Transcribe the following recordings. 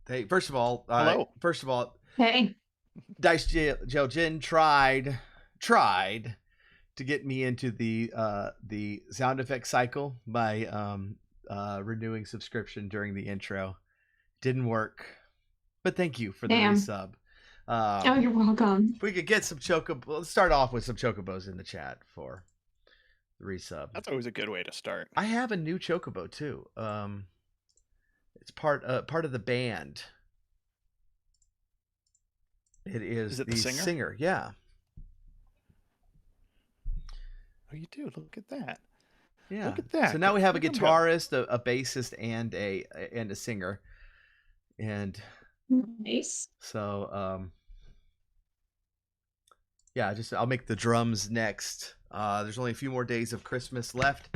Hey, first of all, Hello. Hey. Dice Jail Jen tried to get me into the sound effect cycle by renewing subscription during the intro. Didn't work, but thank you for the Damn. resub. Oh, you're welcome. If we could get some chocobos, let's start off with some chocobos in the chat for the resub. That's always a good way to start. I have a new chocobo too. It's part of the band. It is it the singer? Yeah. Oh, you do. Look at that. Yeah. Look at that. So now we have a guitarist, a bassist, and a singer. And nice. So yeah, I'll make the drums next. There's only a few more days of Christmas left,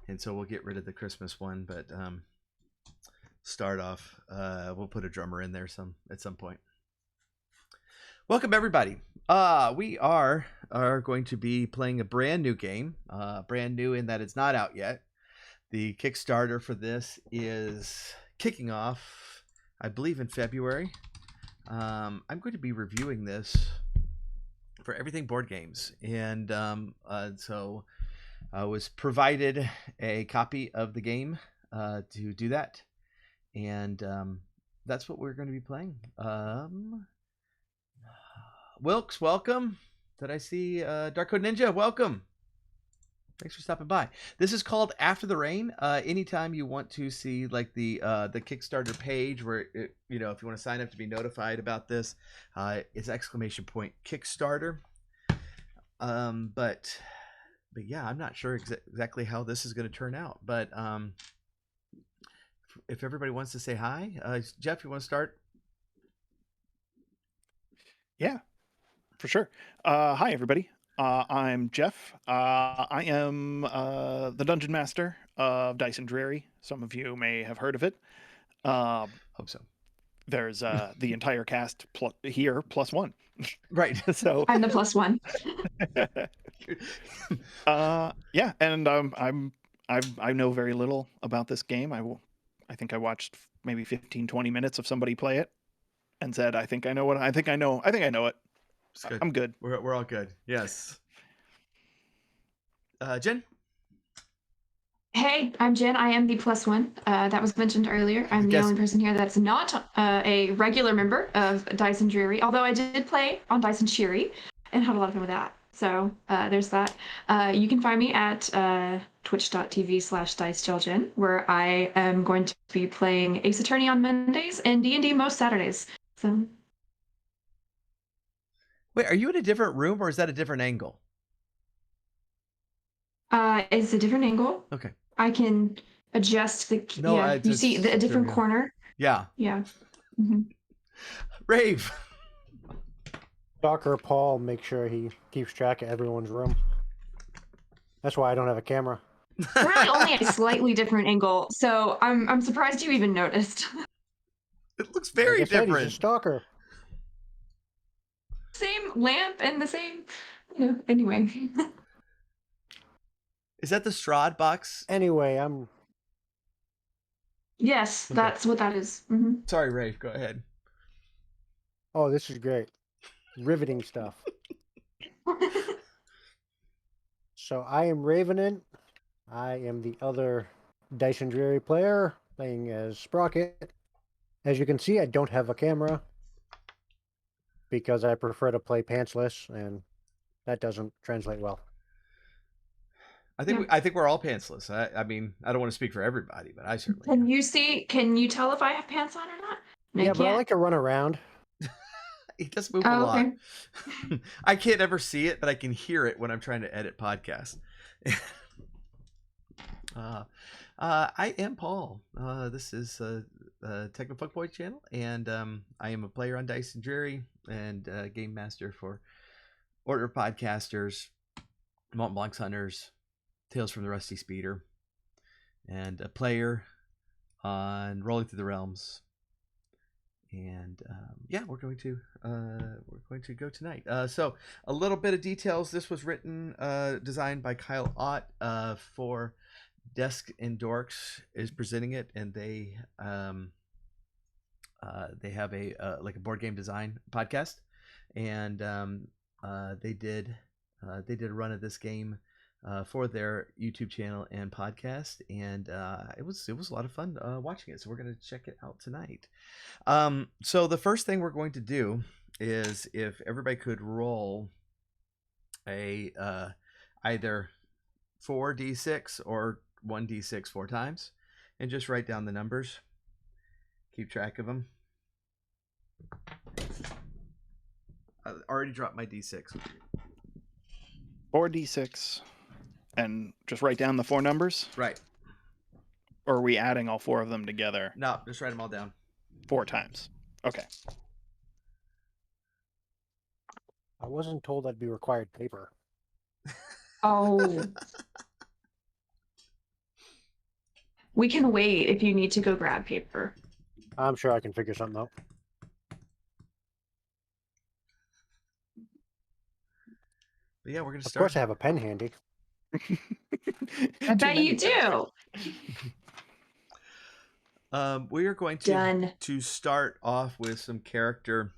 and so we'll get rid of the Christmas one, but start off we'll put a drummer in there at some point. Welcome everybody. We are going to be playing a brand new game, brand new in that it's not out yet. The Kickstarter for this is kicking off, I believe, in February. I'm going to be reviewing this for Everything Board Games, and so I was provided a copy of the game to do that, and that's what we're going to be playing. Wilkes, welcome. Did I see Darko Ninja? Welcome. Thanks for stopping by. This is called After the Rain. Anytime you want to see like the Kickstarter page where if you want to sign up to be notified about this, it's !Kickstarter. But yeah, I'm not sure exactly how this is going to turn out. But if everybody wants to say hi, Jeff, you want to start? Yeah, for sure. Hi, everybody. I'm Jeff. I am the Dungeon Master of Dice and Dreary. Some of you may have heard of it. Hope so. There's the entire cast here plus one. Right. So I'm the plus one. yeah, and I know very little about this game. I think I watched maybe 15-20 minutes of somebody play it and said, I think I know it. Good. I'm good. We're all good. Yes. Jen? Hey, I'm Jen. I am the plus one. That was mentioned earlier. I'm the only person here that's not a regular member of Dice and Dreary, although I did play on Dice and Cheery and had a lot of fun with that. So there's that. You can find me at twitch.tv/DiceJellGen, where I am going to be playing Ace Attorney on Mondays and D&D most Saturdays. So. Wait, are you in a different room or is that a different angle? It's a different angle. Okay. I can adjust the. No, yeah, you see a different corner. Yeah. Yeah. Mm-hmm. Rave. Stalker Paul makes sure he keeps track of everyone's room. That's why I don't have a camera. Really, only a slightly different angle, so I'm surprised you even noticed. It looks very like I said, different. He's a stalker. Same lamp and the same. Anyway. Is that the Strahd box? Anyway, I'm. Yes, that's what that is. Mm-hmm. Sorry, Rave. Go ahead. Oh, this is great. Riveting stuff. So I am Ravenant. I am the other Dice and Dreary player, playing as Sprocket. As you can see, I don't have a camera because I prefer to play pantsless, and that doesn't translate well. I think we're all pantsless. I mean, I don't want to speak for everybody, but I certainly Can you tell if I have pants on or not? No, yeah, but I like to run around. He does move a lot. Okay. I can't ever see it, but I can hear it when I'm trying to edit podcasts. I am Paul. This is Techno Fuckboy channel, and I am a player on Dice and Dreary and game master for Order of Podcasters, Mont Blanc's Hunters, Tales from the Rusty Speeder, and a player on Rolling Through the Realms. And yeah, we're going to go tonight. So a little bit of details. This was written, designed by Kyle Ott for Desk and Dorks is presenting it, and they they have a like a board game design podcast, and they did a run of this game for their YouTube channel and podcast, and it was a lot of fun watching it. So we're gonna check it out tonight. So the first thing we're going to do is, if everybody could roll a either 4d6 or 1d6 4 times, and just write down the numbers. Keep track of them. I already dropped my d6. 4d6, and just write down the 4 numbers? Right. Or are we adding all 4 of them together? No, just write them all down. 4 times. Okay. I wasn't told that'd be required paper. Oh. We can wait if you need to go grab paper. I'm sure I can figure something out. But yeah, we're gonna Of start. course, I have a pen handy. I bet you do. We are going Done. to start off with some character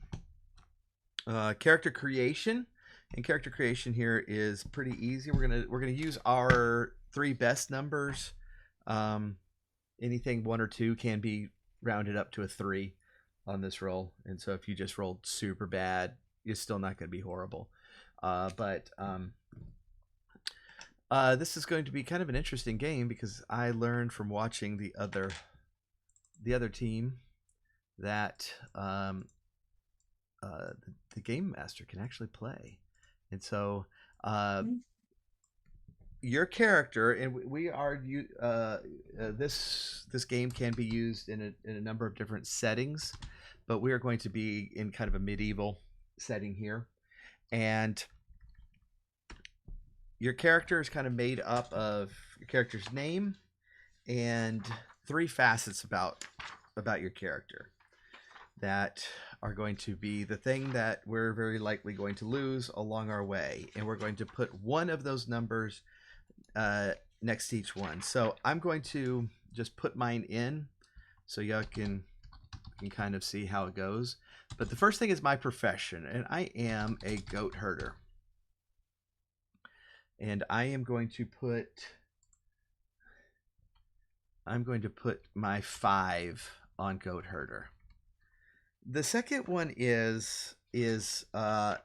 creation, and character creation here is pretty easy. We're gonna use our 3 best numbers. Anything 1 or 2 can be rounded up to a 3 on this roll, and so if you just rolled super bad, you're still not going to be horrible. But this is going to be kind of an interesting game, because I learned from watching the other team that the game master can actually play, and so your character, and we argue this game can be used in a number of different settings, but we are going to be in kind of a medieval setting here, and your character is kind of made up of your character's name and 3 facets about your character that are going to be the thing that we're very likely going to lose along our way, and we're going to put one of those numbers next to each one. So I'm going to just put mine in so y'all can kind of see how it goes. But the first thing is my profession, and I am a goat herder. And I am going to put my 5 on goat herder. The second one is a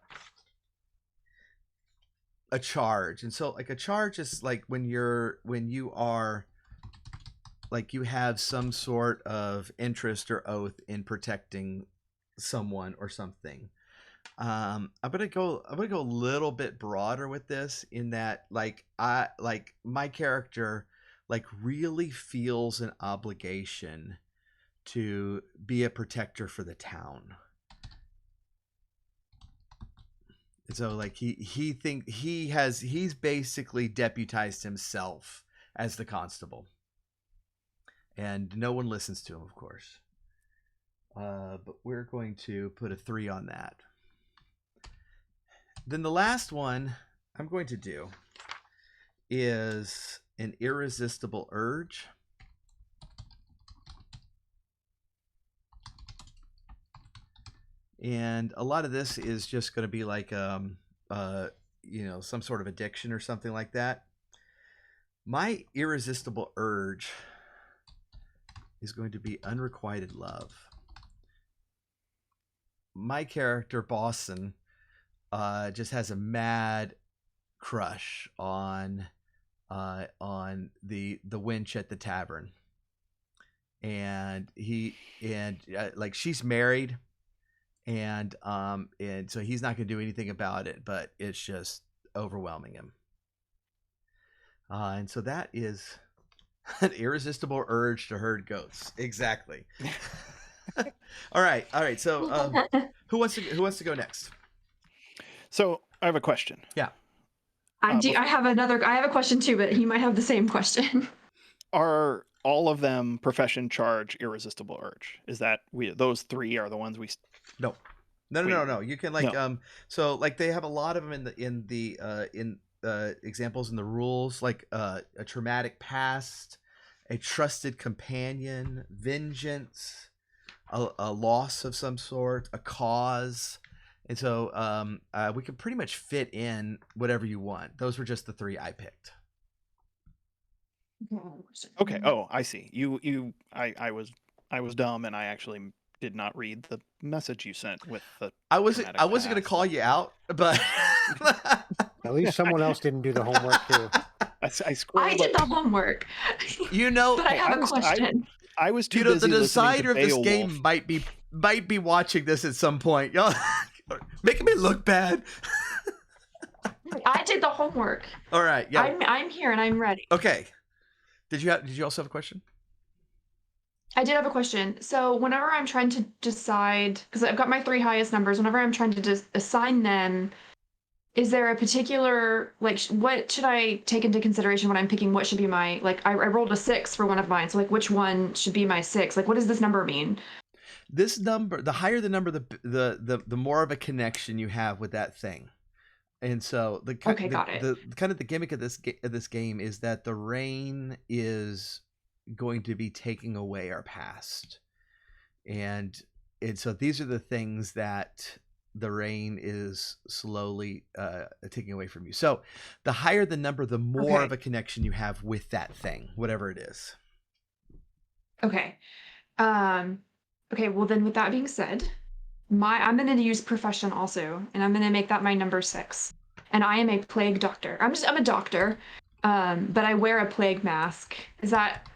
charge. And so like a charge is like when you are like you have some sort of interest or oath in protecting someone or something. I'm gonna go a little bit broader with this, in that my character really feels an obligation to be a protector for the town. And so he's basically deputized himself as the constable, and no one listens to him, of course. But we're going to put a 3 on that. Then the last one I'm going to do is an irresistible urge. And a lot of this is just going to be like some sort of addiction or something like that. My irresistible urge is going to be unrequited love. My character Boston just has a mad crush on the wench at the tavern, and she's married, and so he's not going to do anything about it, but it's just overwhelming him. And so that is an irresistible urge to herd goats. Exactly. All right. So who wants to go next? So I have a question. Yeah. I have a question too, but he might have the same question. Are all of them profession, charge, irresistible urge? Is that those 3 are the ones we? No. You can so they have a lot of them in the examples in the rules, like a traumatic past, a trusted companion, vengeance, a loss of some sort, a cause. And so we can pretty much fit in whatever you want. Those were just the 3 I picked. Okay. Oh, I see. I was dumb, and I actually did not read the message you sent with the. I wasn't dramatic going to past. call you out, but At least someone else didn't do the homework too. I scrolled. I did the homework. You know, but I have a question. I was too you know, busy the designer of listening to this Beowulf. game might be watching this at some point. Y'all making me look bad. I did the homework. All right, yeah. I'm here and I'm ready. Okay. Did you also have a question? I did have a question. So whenever I'm trying to decide, because I've got my 3 highest numbers, whenever I'm trying to assign them, is there a particular, like, what should I take into consideration when I'm picking what should be my, like, I rolled a 6 for one of mine, so, like, which one should be my 6? Like, what does this number mean? This number, the higher the number, the more of a connection you have with that thing. And so got it. The kind of the gimmick of this game is that the rain is going to be taking away our past, and so these are the things that the rain is slowly taking away from you. So the higher the number, the more of a connection you have with that thing, whatever it is. Okay. Okay, well then with that being said, I'm going to use profession also, and I'm going to make that my number 6. And I am a plague doctor. I'm a doctor, but I wear a plague mask. Is that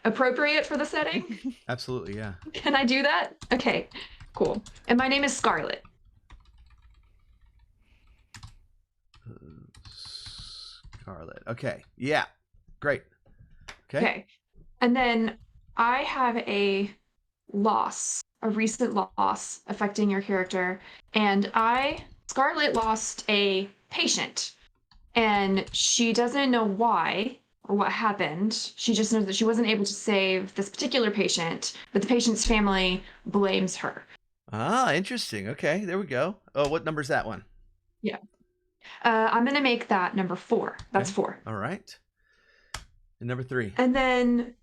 appropriate for the setting? Absolutely, yeah. Can I do that? Okay, cool. And my name is Scarlet. Scarlet. Okay, yeah, great. Okay. And then I have a recent loss affecting your character, and Scarlet lost a patient, and she doesn't know why or what happened. She just knows that she wasn't able to save this particular patient, but the patient's family blames her. Ah, interesting. Okay, there we go. Oh, what number is that one? Yeah. I'm going to make that number 4. That's 4. All right. And number 3. And then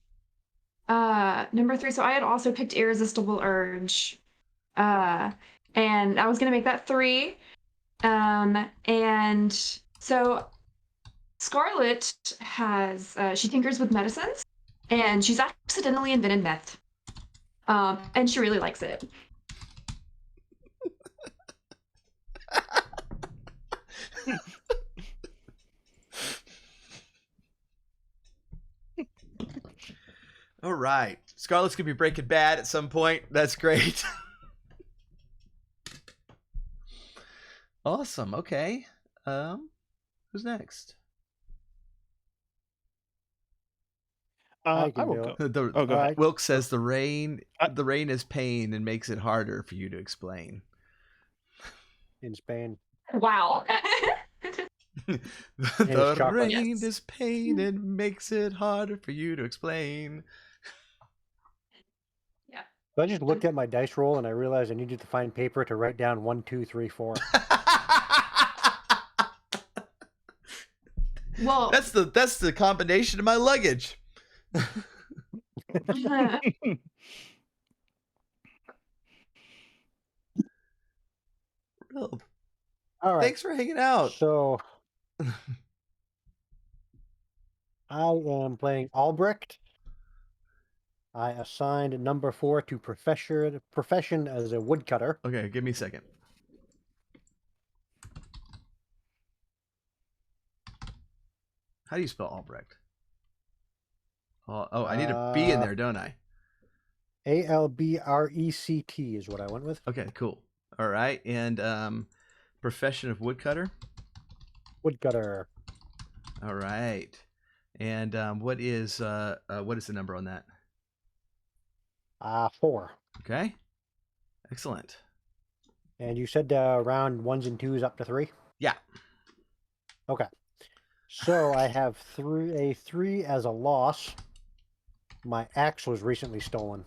number 3, so I had also picked Irresistible Urge. And I was going to make that 3. And so Scarlet has, she tinkers with medicines, and she's accidentally invented meth. And she really likes it. All right. Scarlet's going to be Breaking Bad at some point. That's great. Awesome. Okay. Who's next? I I will do go. it. Go ahead. Alright. Wilk says the rain is pain and makes it harder for you to explain. In Spain. Wow. The chocolate. rain Yes. is pain and makes it harder for you to explain. So I just looked at my dice roll and I realized I needed to find paper to write down 1, 2, 3, 4. Well, That's the combination of my luggage. Well, All right. thanks for hanging out. So I am playing Albrecht. I assigned number 4 to profession as a woodcutter. Okay, give me a second. How do you spell Albrecht? Oh, I need a B in there, don't I? Albrect is what I went with. Okay, cool. All right, and profession of woodcutter. Woodcutter. All right, and what is the number on that? 4. Okay, excellent. And you said around 1s and 2s up to 3? Yeah. Okay. So I have a 3 as a loss. My axe was recently stolen.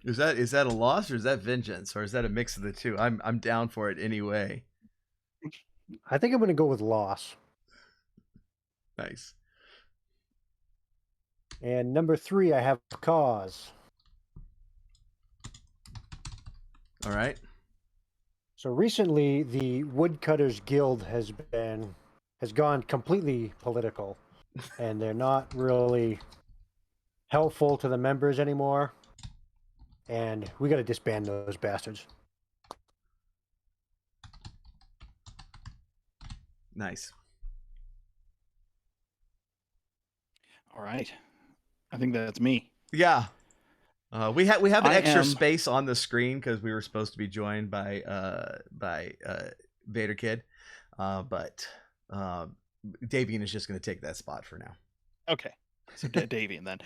Is that a loss or is that vengeance or is that a mix of the two? I'm down for it anyway. I think I'm going to go with loss. Nice. And number 3, I have cause. All right. So recently, the Woodcutters Guild has gone completely political, and they're not really helpful to the members anymore. And we got to disband those bastards. Nice. All right. I think that's me. Yeah. We have an I extra am- space on the screen because we were supposed to be joined by Vader Kid, but Davian is just going to take that spot for now. Okay. So Davian then.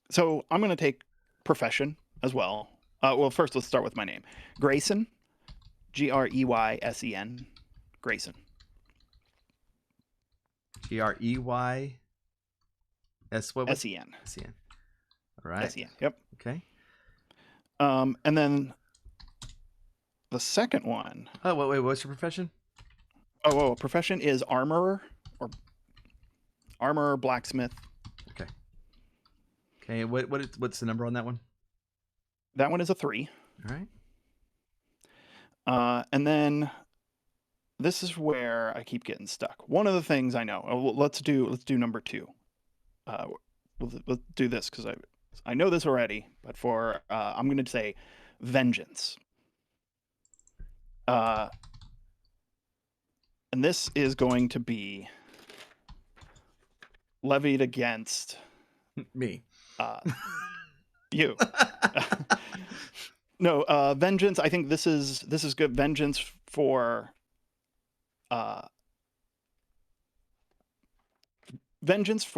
So I'm going to take profession as well. Well, first let's start with my name. Grayson. Greysen. Grayson. Greys. What was Sen. Sen? All right. Sen. Yep. Okay. And then the second one. Oh wait. What's your profession? Oh, profession is armorer or armorer, blacksmith. Okay. Okay. What's the number on that one? That one is a 3. All right. And then this is where I keep getting stuck. One of the things I know. Let's do number 2. Let's do this because I know this already. But I'm going to say vengeance. And this is going to be levied against Me. you. No, vengeance. I think this is good. Vengeance for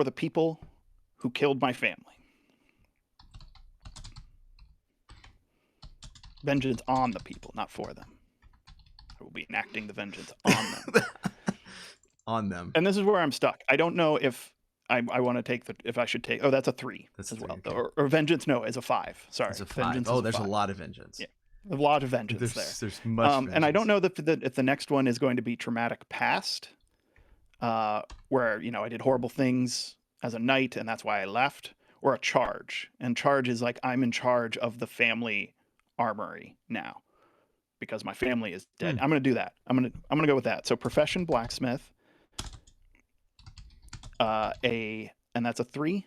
the people who killed my family. Vengeance on the people, not for them. I will be enacting the vengeance on them. On them. And this is where I'm stuck. I don't know if I want to take if I should take. Oh, that's a 3. That's as a 3, well. okay. Or vengeance. No, is a 5. Sorry, It's a 5. Vengeance Oh, is there's a 5. lot of vengeance. Yeah. A lot of vengeance there. There's much And I don't vengeance. know if the next one is going to be traumatic past, where I did horrible things as a knight and that's why I left, or a charge. And charge is like I'm in charge of the family armory now because my family is dead. I'm going to do that. I'm going to go with that. So profession blacksmith, and that's a 3.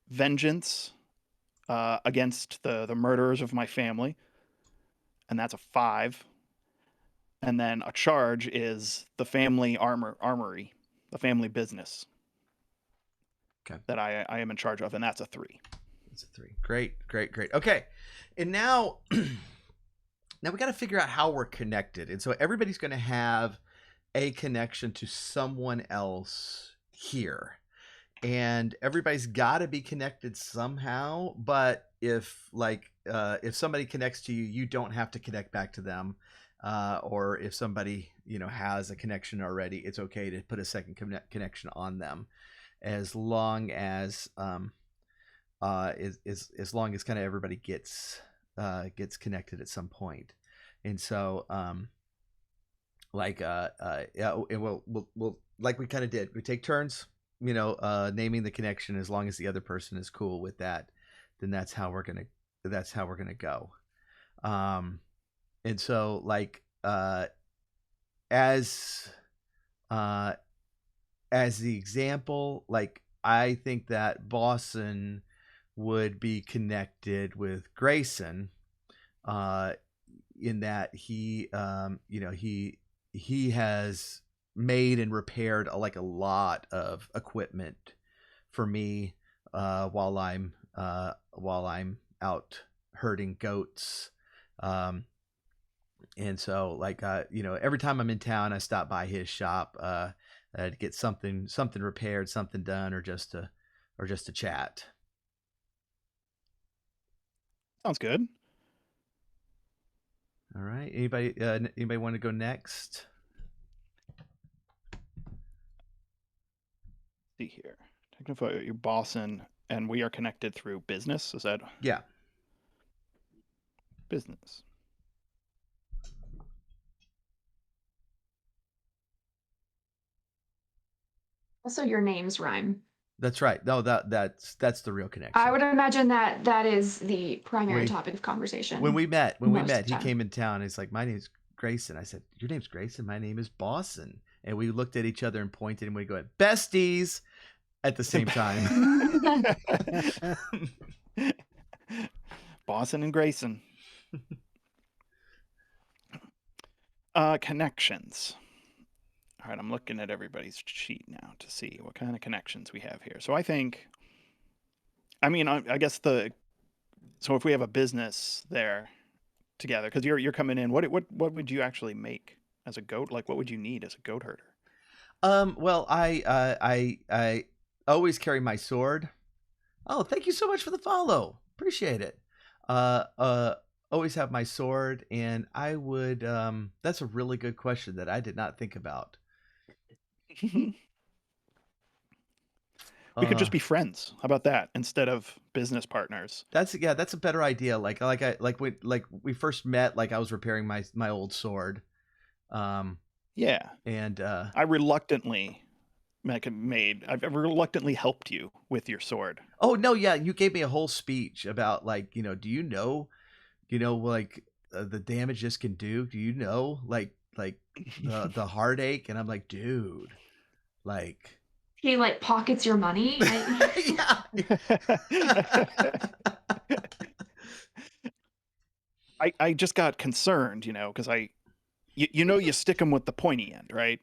Vengeance against the murderers of my family, and that's a 5. And then a charge is the family armory, the family business. Okay. That I am in charge of, and that's a 3. It's a 3. Great. Okay, and now we got to figure out how we're connected, and so everybody's going to have a connection to someone else here, and everybody's got to be connected somehow. But if somebody connects to you, you don't have to connect back to them. Or if somebody has a connection already, it's okay to put a second connection on them, as long as as long as kind of everybody gets connected at some point. And so we'll like we kind of did. We take turns, naming the connection. As long as the other person is cool with that, then that's how we're gonna go. And so as the example, I think that Boston would be connected with Grayson, in that he has made and repaired a lot of equipment for me while I'm out herding goats. And so every time I'm in town, I stop by his shop to get something repaired, something done, or just to chat. Sounds good. All right. Anybody want to go next? See here. Technically, your boss and we are connected through business. Is that? Yeah. Business. Also, your names rhyme. That's right. No, that's the real connection. I would imagine that is the primary We- topic of conversation. When we met, most of he the time. came in town. He's like, "My name's Grayson." I said, "Your name's Grayson. My name is Boston." And we looked at each other and pointed, and we go, "Besties," at the same time. Boston and Grayson. Connections. All right, I'm looking at everybody's sheet now to see what kind of connections we have here. So I think, I mean, I guess so if we have a business there together, because you're coming in, what would you actually make as a goat? Like, what would you need as a goat herder? Well, I always carry my sword. Oh, thank you so much for the follow. Appreciate it. Always have my sword, and I would. That's a really good question that I did not think about. We could just be friends. How about that instead of business partners? That's a better idea. Like we first met. Like I was repairing my old sword. Yeah, and I've reluctantly helped you with your sword. Oh no, yeah, you gave me a whole speech about like, do you know, like the damage this can do? Do you know like the heartache? And I'm like, dude, like He like pockets your money. yeah. I just got concerned, because you stick them with the pointy end, right?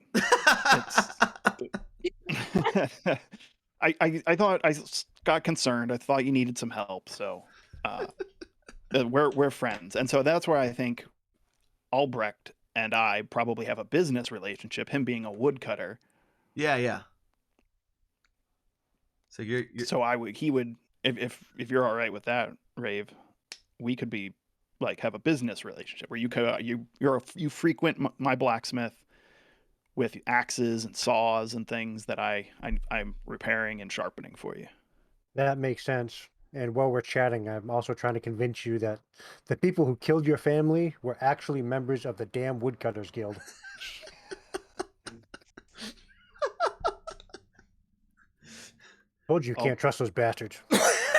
I thought I got concerned. I thought you needed some help, so we're friends, and so that's where I think Albrecht and I probably have a business relationship. Him being a woodcutter. Yeah. So you're So he would if you're all right with that, Rave, we could be like have a business relationship where you frequent my blacksmith with axes and saws and things that I'm repairing and sharpening for you. That makes sense. And while we're chatting, I'm also trying to convince you that the people who killed your family were actually members of the damn Woodcutters Guild. Told you can't trust those bastards.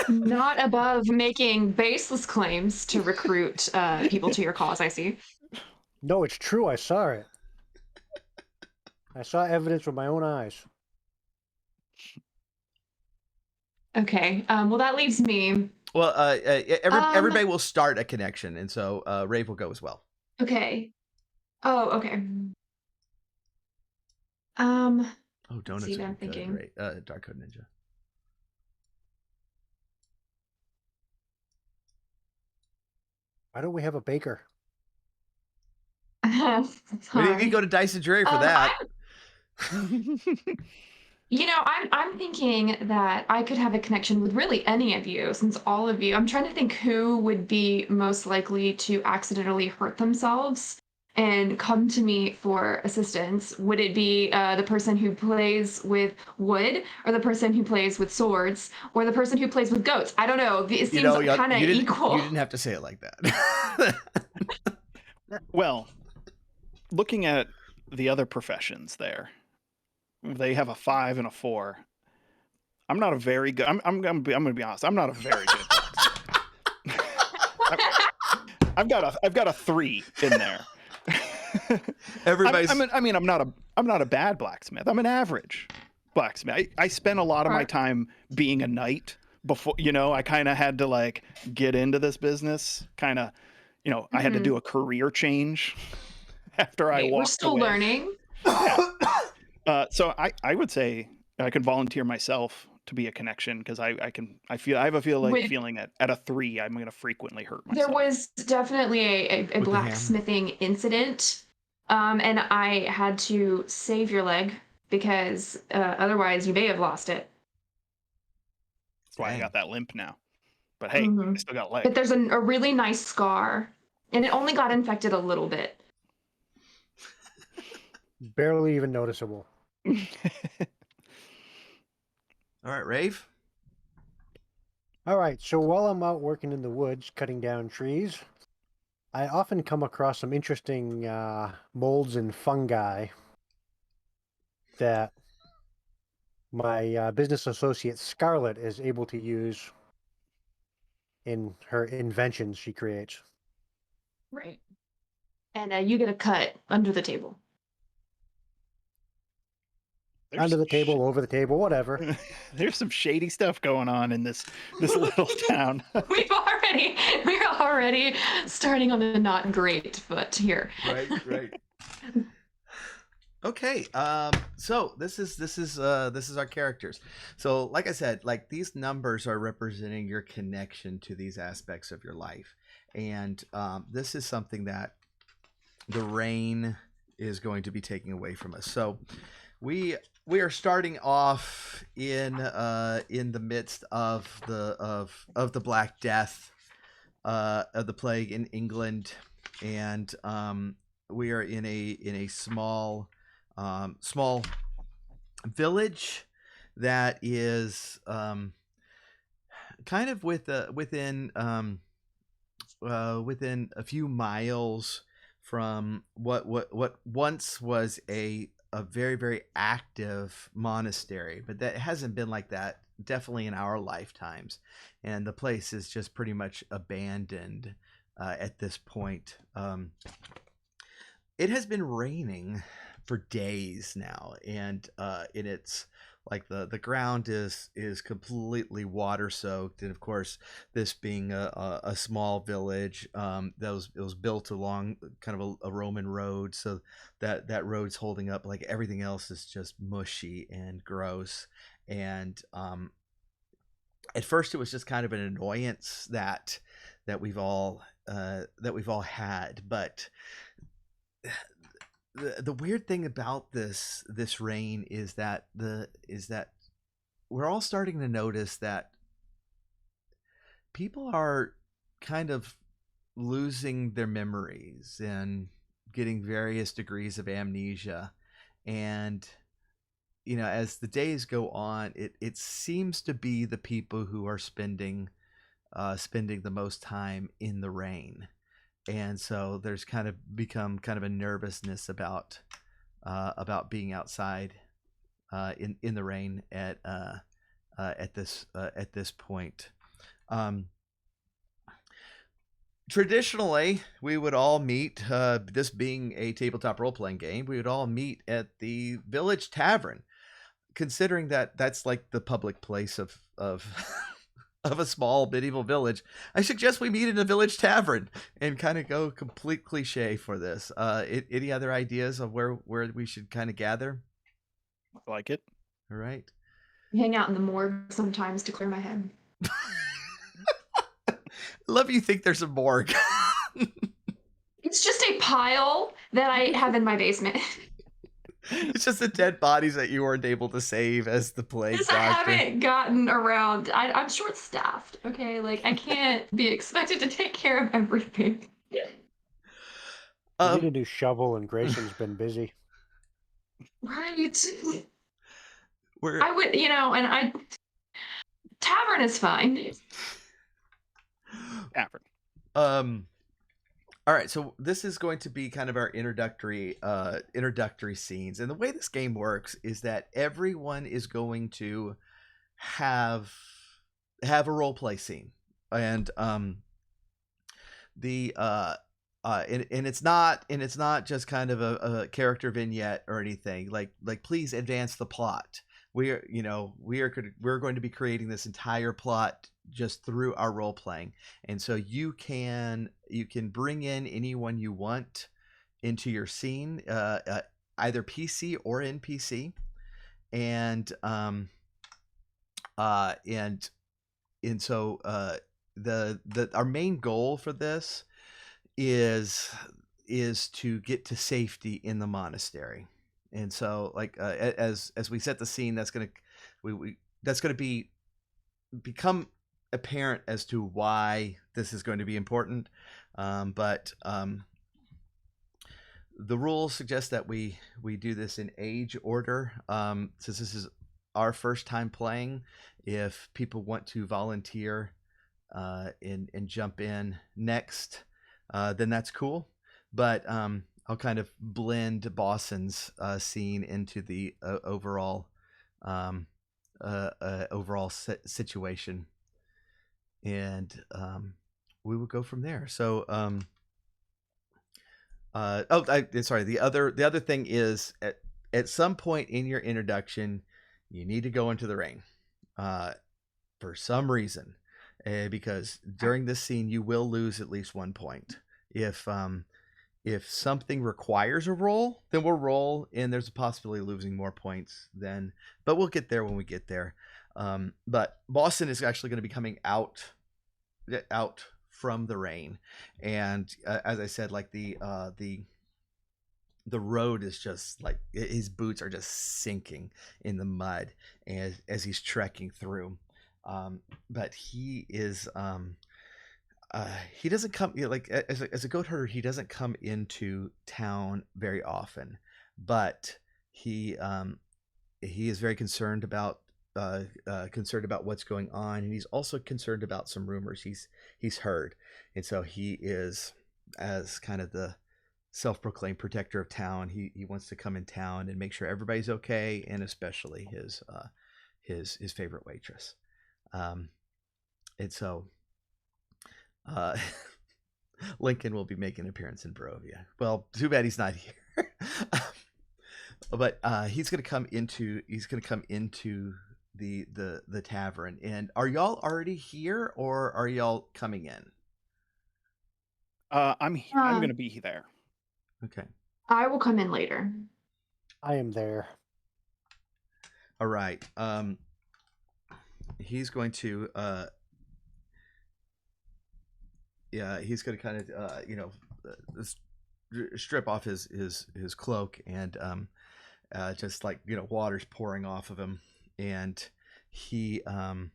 Not above making baseless claims to recruit people to your cause, I see. No, it's true. I saw it. I saw evidence with my own eyes. Okay. Well, that leaves me. well, everybody will start a connection, and so Rave will go as well. Okay. Oh, okay. Oh, donuts see what would I'm be good, thinking. right? Dark Code Ninja. Why don't we have a baker? We need to go to Dyson Drury for that. I'm thinking that I could have a connection with really any of you, since all of you. I'm trying to think who would be most likely to accidentally hurt themselves and come to me for assistance. Would it be the person who plays with wood, or the person who plays with swords, or the person who plays with goats? I don't know. It seems kind of equal. You didn't have to say it like that. Well, looking at the other professions there, they have a 5 and a 4. I'm not a very good. I'm gonna be honest. I'm not a very good blacksmith. I've got a 3 in there. Everybody's. I'm not a bad blacksmith. I'm an average blacksmith. I spent a lot of my time being a knight before. I kind of had to like get into this business. I had to do a career change after I walked away. We're still learning. Yeah. So I would say I could volunteer myself to be a connection, because I have a feeling at a 3 I'm going to frequently hurt myself. There was definitely a blacksmithing incident, and I had to save your leg because otherwise you may have lost it. That's why I got that limp now. But hey, I still got a leg. But there's a really nice scar, and it only got infected a little bit. Barely even noticeable. All right, Rave. All right, so while I'm out working in the woods, cutting down trees, I often come across some interesting molds and fungi that my business associate Scarlett is able to use in her inventions she creates. Right. And you get a cut under the table. There's Under the some table, over the table, whatever. There's some shady stuff going on in this little town. We're already starting on the not great foot here. Right. Okay, so this is our characters. So like I said, like these numbers are representing your connection to these aspects of your life, and this is something that the rain is going to be taking away from us. So we are starting off in the midst of the Black Death, of the plague in England, and we are in a small village that is kind of within a few miles from what once was a very, very active monastery, but that hasn't been like that definitely in our lifetimes, and the place is just pretty much abandoned at this point. It has been raining for days now, and it's like the ground is completely water soaked, and of course, this being a small village, it was built along kind of a Roman road, so that road's holding up. Like everything else is just mushy and gross, and at first it was just kind of an annoyance that we've all had, but the weird thing about this rain is that we're all starting to notice that people are kind of losing their memories and getting various degrees of amnesia, and as the days go on, it seems to be the people who are spending the most time in the rain. And so there's kind of become kind of a nervousness about being outside in the rain at this point. Traditionally, we would all meet. This being a tabletop role playing game, we would all meet at the village tavern. Considering that that's like the public place of of a small medieval village, I suggest we meet in a village tavern and kind of go complete cliche for this. Any other ideas of where we should kind of gather? I like it. All right. Hang out in the morgue sometimes to clear my head. Love you think there's a morgue. It's just a pile that I have in my basement. It's just the dead bodies that you weren't able to save as the plague Because doctor. I haven't gotten around. I'm short-staffed, okay? Like, I can't be expected to take care of everything. You need a new shovel, and Grayson's been busy. Right. We're... I would, tavern is fine. Tavern. All right, so this is going to be kind of our introductory scenes, and the way this game works is that everyone is going to have a role play scene, and it's not just kind of a character vignette or anything. Like please advance the plot. We're going to be creating this entire plot just through our role playing, and so you can bring in anyone you want into your scene, either PC or NPC, and so our main goal for this is to get to safety in the monastery. And so, like, as we set the scene, that's gonna become apparent as to why this is going to be important. But the rules suggest that we do this in age order. Since this is our first time playing, if people want to volunteer and jump in next, then that's cool. But I'll kind of blend Boston's scene into the overall overall situation, and we will go from there. So sorry. The other thing is at some point in your introduction, you need to go into the ring, for some reason, because during this scene you will lose at least 1 point. If something requires a roll, then we'll roll, and there's a possibility of losing more points then. But we'll get there when we get there. But Boston is actually going to be coming out from the rain, and as I said, like the road is just like his boots are just sinking in the mud as he's trekking through. But he is he doesn't come, like, as a goat herder, he doesn't come into town very often, but he is very concerned about what's going on, and he's also concerned about some rumors he's heard, and so he is, as kind of the self-proclaimed protector of town, he wants to come in town and make sure everybody's okay, and especially his favorite waitress. And so Lincoln will be making an appearance in Barovia. Well, too bad he's not here. But he's gonna come into the tavern. And are y'all already here, or are y'all coming in? I'm gonna be there. Okay. I will come in later. I am there. All right. He's going to he's going to kind of strip off his cloak, and just like, water's pouring off of him, and he kind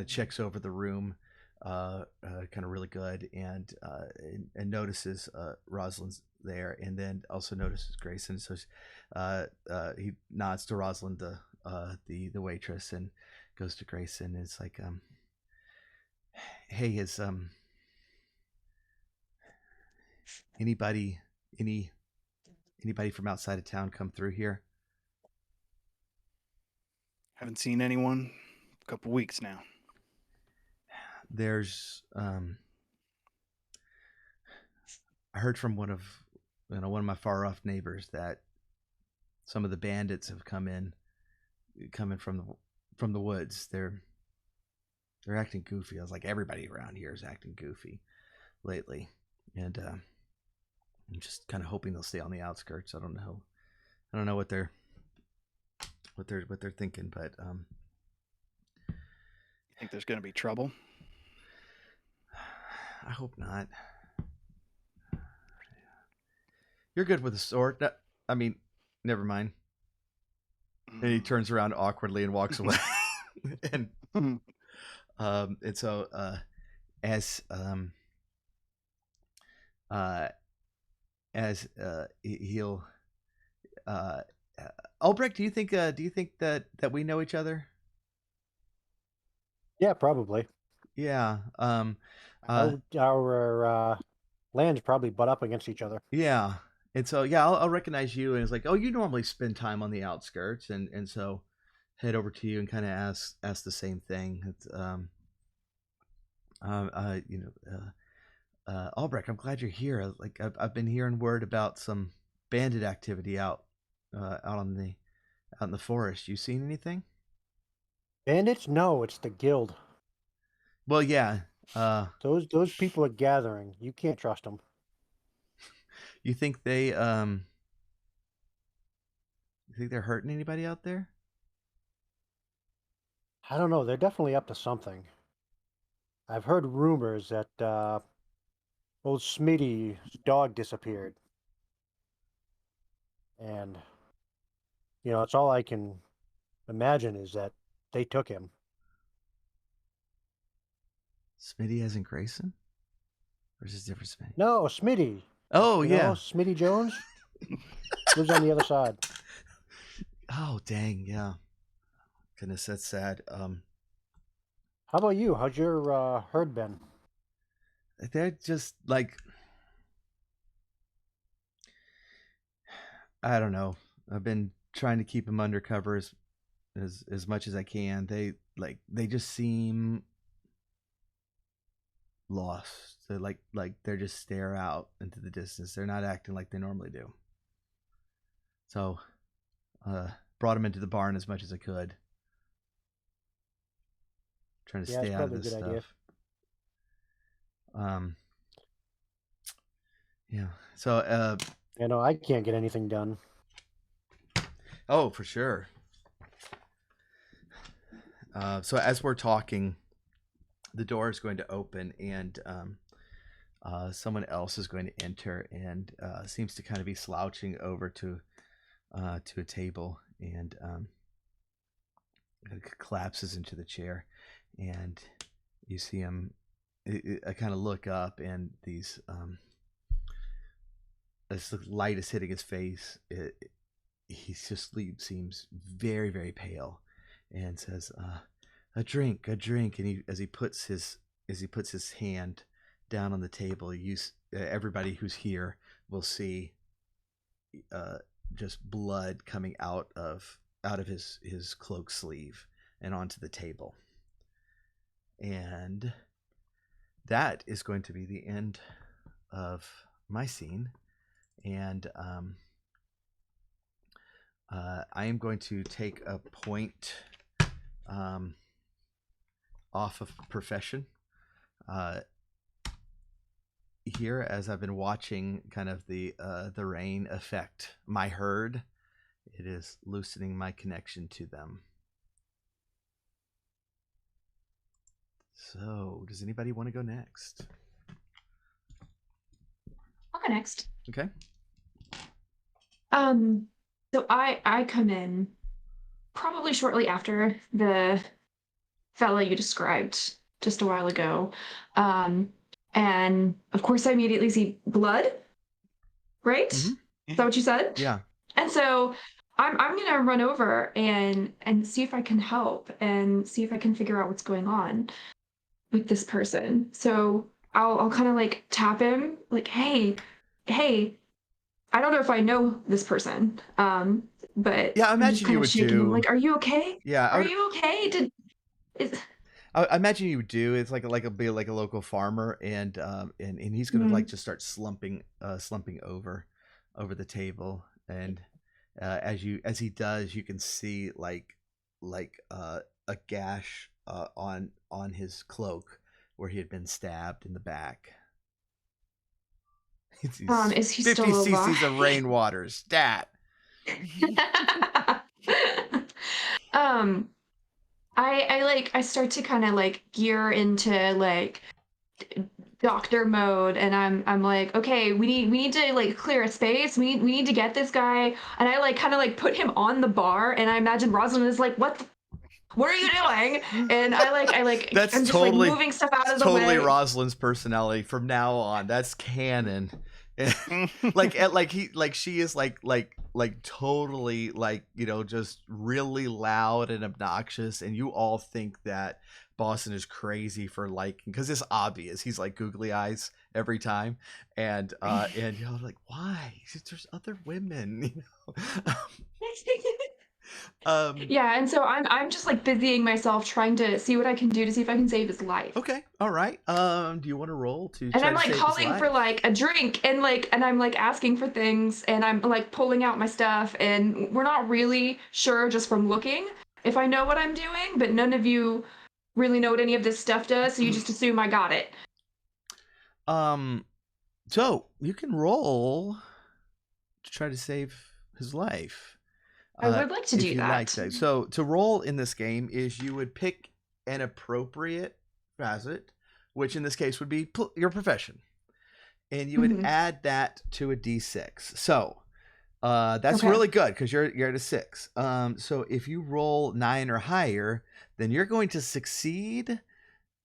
of checks over the room kind of really good, and notices Rosalind's there, and then also notices Grayson. So he nods to Rosalind, the waitress, and goes to Grayson, and it's like, hey, is anybody from outside of town come through here? Haven't seen anyone a couple weeks now. There's I heard from one of my far off neighbors that some of the bandits have coming from the woods. They're acting goofy. I was like, everybody around here is acting goofy lately, and I'm just kind of hoping they'll stay on the outskirts. I don't know what they're thinking, but You think there's gonna be trouble? I hope not. You're good with a sword. No, I mean, never mind. And he turns around awkwardly and walks away. And so he'll Albrecht, do you think that we know each other? Yeah, probably. Yeah. Our lands probably butt up against each other. Yeah. And so, yeah, I'll recognize you, and it's like, oh, you normally spend time on the outskirts, and so head over to you and kind of ask the same thing. It's, Albrecht, I'm glad you're here. Like, I've been hearing word about some bandit activity out in the forest. You seen anything? Bandits? No, it's the guild. Well, yeah. Those people are gathering. You can't trust them. You think they're hurting anybody out there? I don't know. They're definitely up to something. I've heard rumors that old Smitty's dog disappeared. And, it's all I can imagine is that they took him. Smitty as in Grayson? Or is this different Smitty? No, Smitty. Oh, yeah. Smitty Jones lives on the other side. Oh, dang, yeah. Goodness, that's sad. How about you? How's your herd been? They're just like, I don't know. I've been trying to keep them undercover as much as I can. They just seem lost. They're they're just stare out into the distance. They're not acting like they normally do. So brought them into the barn as much as I could. Trying to stay out of this stuff. Idea. Yeah. So I can't get anything done. Oh, for sure. So as we're talking, the door is going to open, and someone else is going to enter, and seems to kind of be slouching over to a table, and collapses into the chair, and you see him. I kind of look up, and these this light is hitting his face. He just seems very, very pale, and says, a drink, and as he puts his hand down on the table, everybody who's here will see just blood coming out of his cloak sleeve and onto the table. And that is going to be the end of my scene, and I am going to take a point off of profession here, as I've been watching kind of the rain affect my herd. It is loosening my connection to them. So, does anybody want to go next? I'll go next. Okay. So I come in probably shortly after the fella you described just a while ago. And of course I immediately see blood, right? Mm-hmm. Is that what you said? Yeah. And so I'm gonna run over and see if I can help and see if I can figure out what's going on with this person. So I'll kind of like tap him, like, hey, I don't know if I know this person, but yeah, I imagine you would do. Him, like, are you okay? Yeah, are you okay? I imagine you would do. It's like a local farmer, and he's gonna like just start slumping over the table, and as he does, you can see like a gash on his cloak where he had been stabbed in the back. Is he 50 still alive? cc's of rainwater stat. I start to kind of like gear into like doctor mode, and I'm like, okay, we need to like clear a space. We need to get this guy, and I like kind of like put him on the bar, and I imagine Rosalind is like, what are you doing? And That's I'm just totally like moving stuff out of the way. Totally Rosalind's personality from now on. That's canon. She is like totally like, just really loud and obnoxious, and you all think that Boston is crazy for liking, because it's obvious he's like googly eyes every time, and like, why? There's other women, Yeah, and so I'm just like busying myself trying to see what I can do to see if I can save his life. Okay, all right. Do you want to roll to? And I'm like calling for like a drink, and I'm like asking for things, and I'm like pulling out my stuff, and we're not really sure just from looking if I know what I'm doing, but none of you really know what any of this stuff does, so you just assume I got it. So you can roll to try to save his life. I would like to do that. Like that. So to roll in this game is you would pick an appropriate facet, which in this case would be your profession, and you would add that to a d6. So that's really good because you're at a 6. So if you roll 9 or higher, then you're going to succeed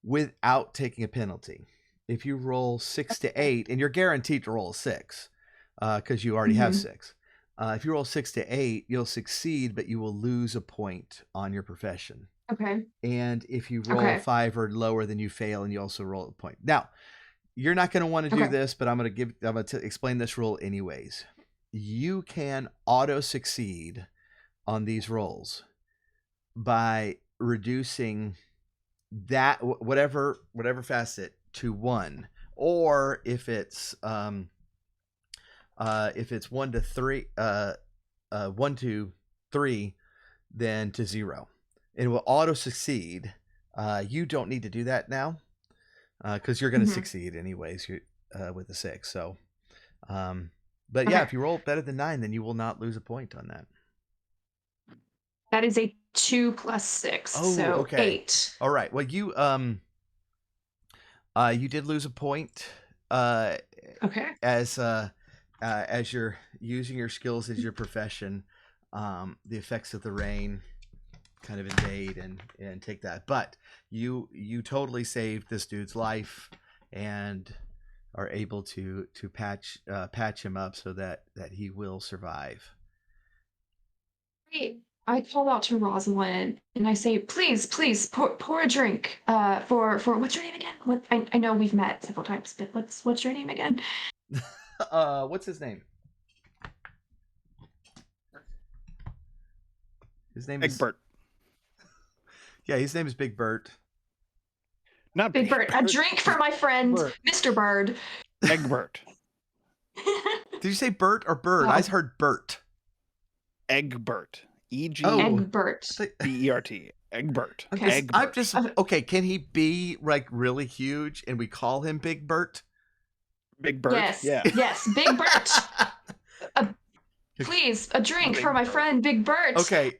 without taking a penalty. If you roll 6 to 8, and you're guaranteed to roll a 6 because you already have 6. If you roll 6 to 8, you'll succeed, but you will lose a point on your profession. Okay. And if you roll 5 or lower, then you fail, and you also roll a point. Now, you're not going to want to do this, but I'm going to explain this rule anyways. You can auto succeed on these rolls by reducing that whatever facet to 1, or if it's 1 to 3, 1 to 3, then to 0. It will auto succeed. You don't need to do that now, because you're going to succeed anyways. With a 6. So, but yeah, if you roll better than 9, then you will not lose a point on that. That is a 2 plus 6, so 8. All right. Well, you did lose a point. As you're using your skills as your profession, the effects of the rain kind of invade and take that. But you totally saved this dude's life and are able to patch him up so that he will survive. Great. I call out to Rosalind and I say, please pour a drink for what's your name again? What I know we've met several times, but what's your name again? What's his name? His name is Big Bert. Yeah, his name is Big Bert. Not Big Bert. A drink for my friend, Bert. Mr. Bird. Egbert. Did you say Bert or Bird? No. I heard Bert. Egbert. Egbert. E-G-B-E-R-T. Egbert. I'm just okay. Can he be like really huge and we call him Big Bert? Big Bert. Yes. Yeah. Yes. Big Bert. Please, a drink Big for my Bert. friend Big Bert. Okay,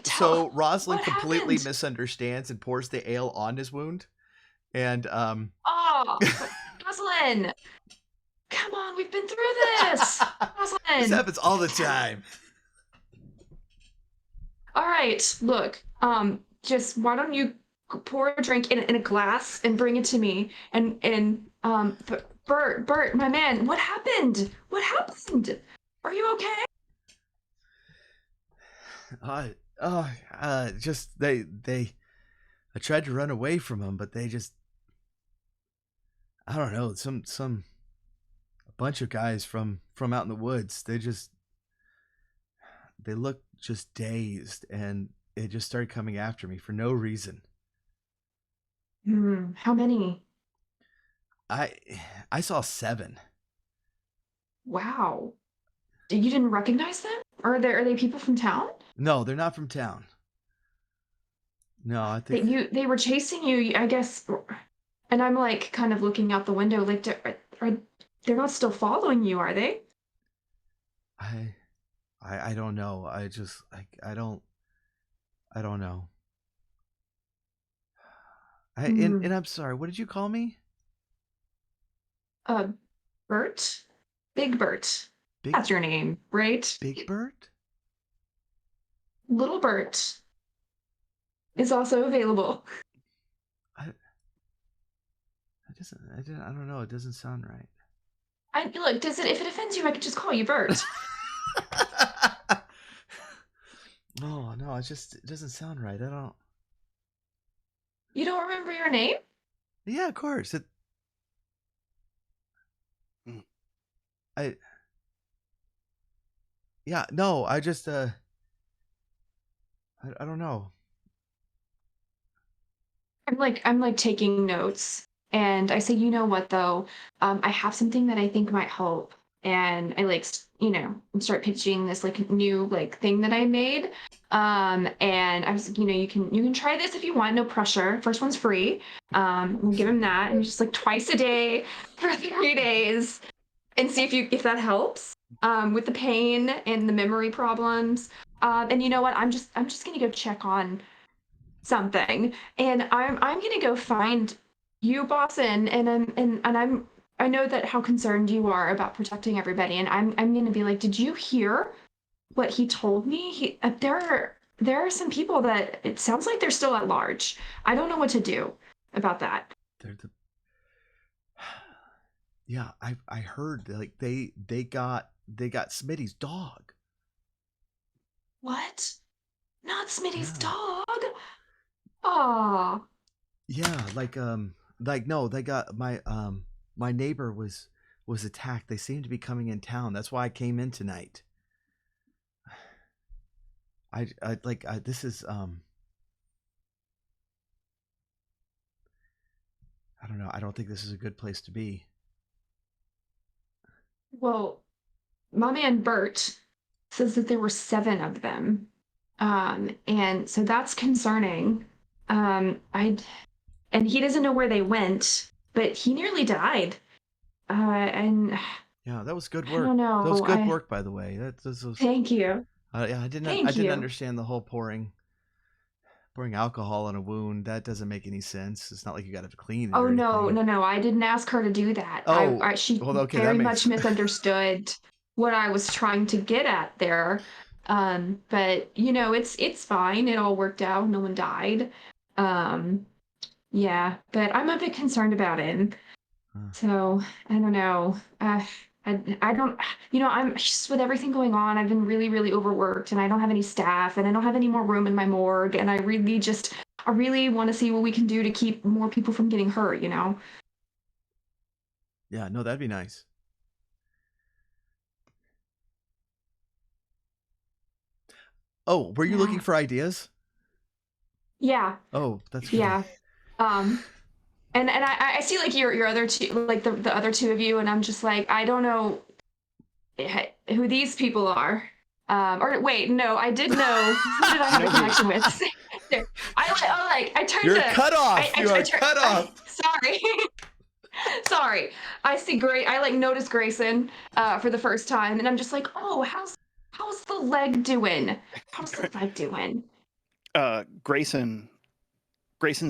so Rosalind what completely happened? misunderstands and pours the ale on his wound, and Oh, Rosalind. Come on, we've been through this. Rosalind. This happens all the time. All right, look. Just why don't you pour a drink in a glass and bring it to me? And Bert, my man, what happened? What happened? Are you okay? Just they. I tried to run away from them, but they just. I don't know. A bunch of guys from out in the woods. They look just dazed, and it just started coming after me for no reason. How many? I saw 7. Wow. You didn't recognize them? Are they people from town? No, they're not from town. No, I think They were chasing you, I guess. And I'm like kind of looking out the window, like they're not still following you, are they? I don't know. I don't know. And I'm sorry. What did you call me? Bert? Big Bert. That's your name, right? Big Bert? Little Bert is also available. I don't know. It doesn't sound right. Look, if it offends you, I could just call you Bert. No, it doesn't sound right. I don't. You don't remember your name? Yeah, of course. Yeah, no, I just I don't know. I'm like taking notes, and I say, you know what though, I have something that I think might help, and I start pitching this like new like thing that I made, and I was like, you can try this if you want, no pressure. First one's free. We'll give him that, and just like twice a day for 3 days, and see if that helps with the pain and the memory problems. And you know what, I'm just gonna go check on something, and I'm gonna go find you, boss, and I know that how concerned you are about protecting everybody, and I'm gonna be like, did you hear what he told me? There are some people that it sounds like they're still at large. I don't know what to do about that. Yeah, I heard like they got Smitty's dog. What? Not Smitty's Yeah. dog? Aw. Yeah, no, they got my neighbor was attacked. They seem to be coming in town. That's why I came in tonight. This is don't know. I don't think this is a good place to be. Well, my man Bert says that there were 7 of them. And so that's concerning. And he doesn't know where they went, but he nearly died. And Yeah, that was good I work. don't know. That was good work, by the way. This was. Thank you. Yeah, I Thank didn't you. understand the whole pouring alcohol on a wound. That doesn't make any sense. It's not like you got to clean it Oh or no, anything. no, no! I didn't ask her to do that. Oh, She well, okay, that very makes. much misunderstood what I was trying to get at there. But it's fine. It all worked out. No one died. Um, yeah, but I'm a bit concerned about him. Huh. So I don't know. I don't. I'm just with everything going on. I've been really, really overworked, and I don't have any staff, and I don't have any more room in my morgue, and I really want to see what we can do to keep more people from getting hurt. Yeah, no, that'd be nice. Oh, were you looking for ideas? Yeah, Oh, that's good. yeah. And I see like your other two, like the other 2 of you, and I'm just like, I don't know who these people are. Or wait, no, I did know. Who did I have a connection with? I turned You're to cut off. You are cut off. Sorry. Sorry. I see I like noticed Grayson for the first time, and I'm just like, oh, how's the leg doing? How's the leg doing? Grayson's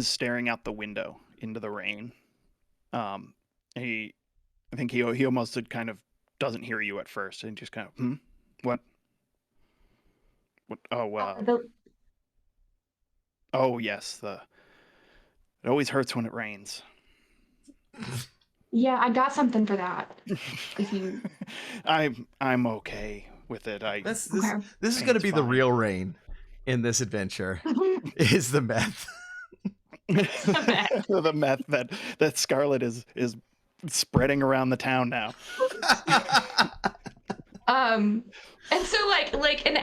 staring out the window into the rain. I think he almost kind of doesn't hear you at first, and just kind of, what? What? Oh yes, it always hurts when it rains. Yeah, I got something for that. If you, I'm okay with it. This okay. is going to be the fine. real rain in this adventure. Is the meth. The meth that Scarlet is spreading around the town now. And so and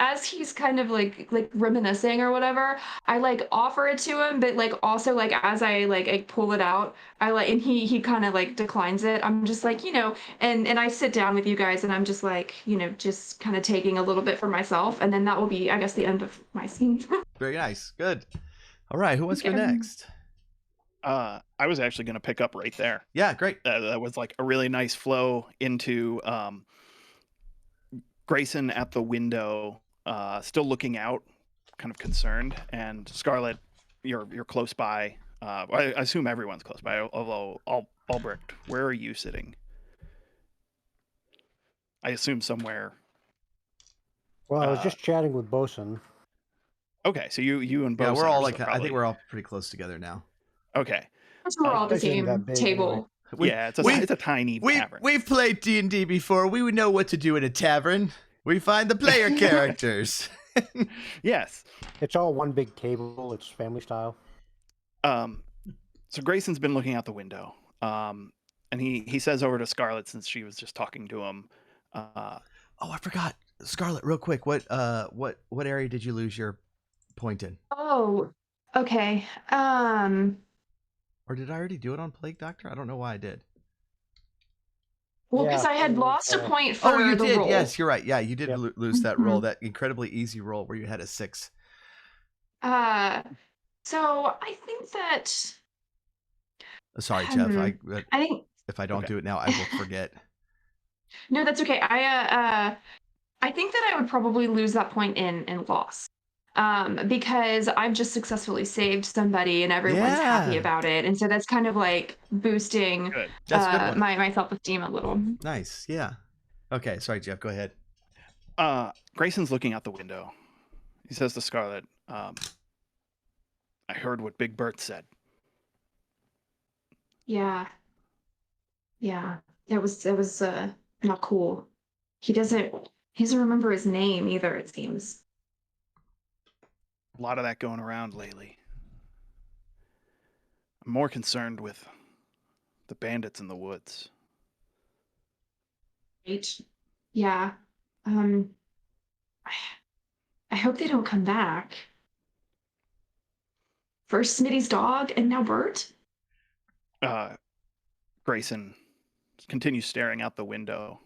as he's kind of like reminiscing or whatever, I like offer it to him, but like also like as I pull it out, and he kind of like declines it. I'm just like, and I sit down with you guys, and I'm just like, just kind of taking a little bit for myself, and then that will be, I guess, the end of my scene. Very nice. Good. All right, who wants to go Okay. next? I was actually going to pick up right there. Yeah, great. That was like a really nice flow into Grayson at the window, still looking out, kind of concerned, and Scarlet, you're close by. I assume everyone's close by, although Albrecht, where are you sitting? I assume somewhere. Well, I was just chatting with Bosun. Okay, so you and Bosun. Yeah, we're all are like, probably... I think we're all pretty close together now. Okay. We're all at the This isn't that same big table. Yeah, it's a tiny tavern. We've played D&D before. We would know what to do in a tavern. We find the player characters. Yes. It's all one big table. It's family style. So Grayson's been looking out the window. And he says over to Scarlet, since she was just talking to him. Oh, I forgot. Scarlet, real quick. What area did you lose your point in? Oh, okay. Or did I already do it on Plague Doctor? I don't know why I did. Well, because Yeah, I had it was, lost a point for you the did. roll. Yes, you're right. Yeah, you did Yep. lose that roll, Mhm. that incredibly easy roll where you had a 6. So I think that Sorry, Jeff. I think If I don't Okay. do it now, I will forget. no, that's okay. I think that I would probably lose that point in loss. Because I've just successfully saved somebody and everyone's happy Yeah. about it. And so that's kind of like boosting Good. That's a good one. my self-esteem a little. Nice. Yeah. Okay. Sorry, Jeff. Go ahead. Grayson's looking out the window. He says to Scarlet, I heard what Big Bert said. Yeah. Yeah. That was not cool. He doesn't remember his name either, it seems. A lot of that going around lately. I'm more concerned with the bandits in the woods. Right? Yeah. I hope they don't come back. First Smitty's dog and now Bert? Grayson continues staring out the window.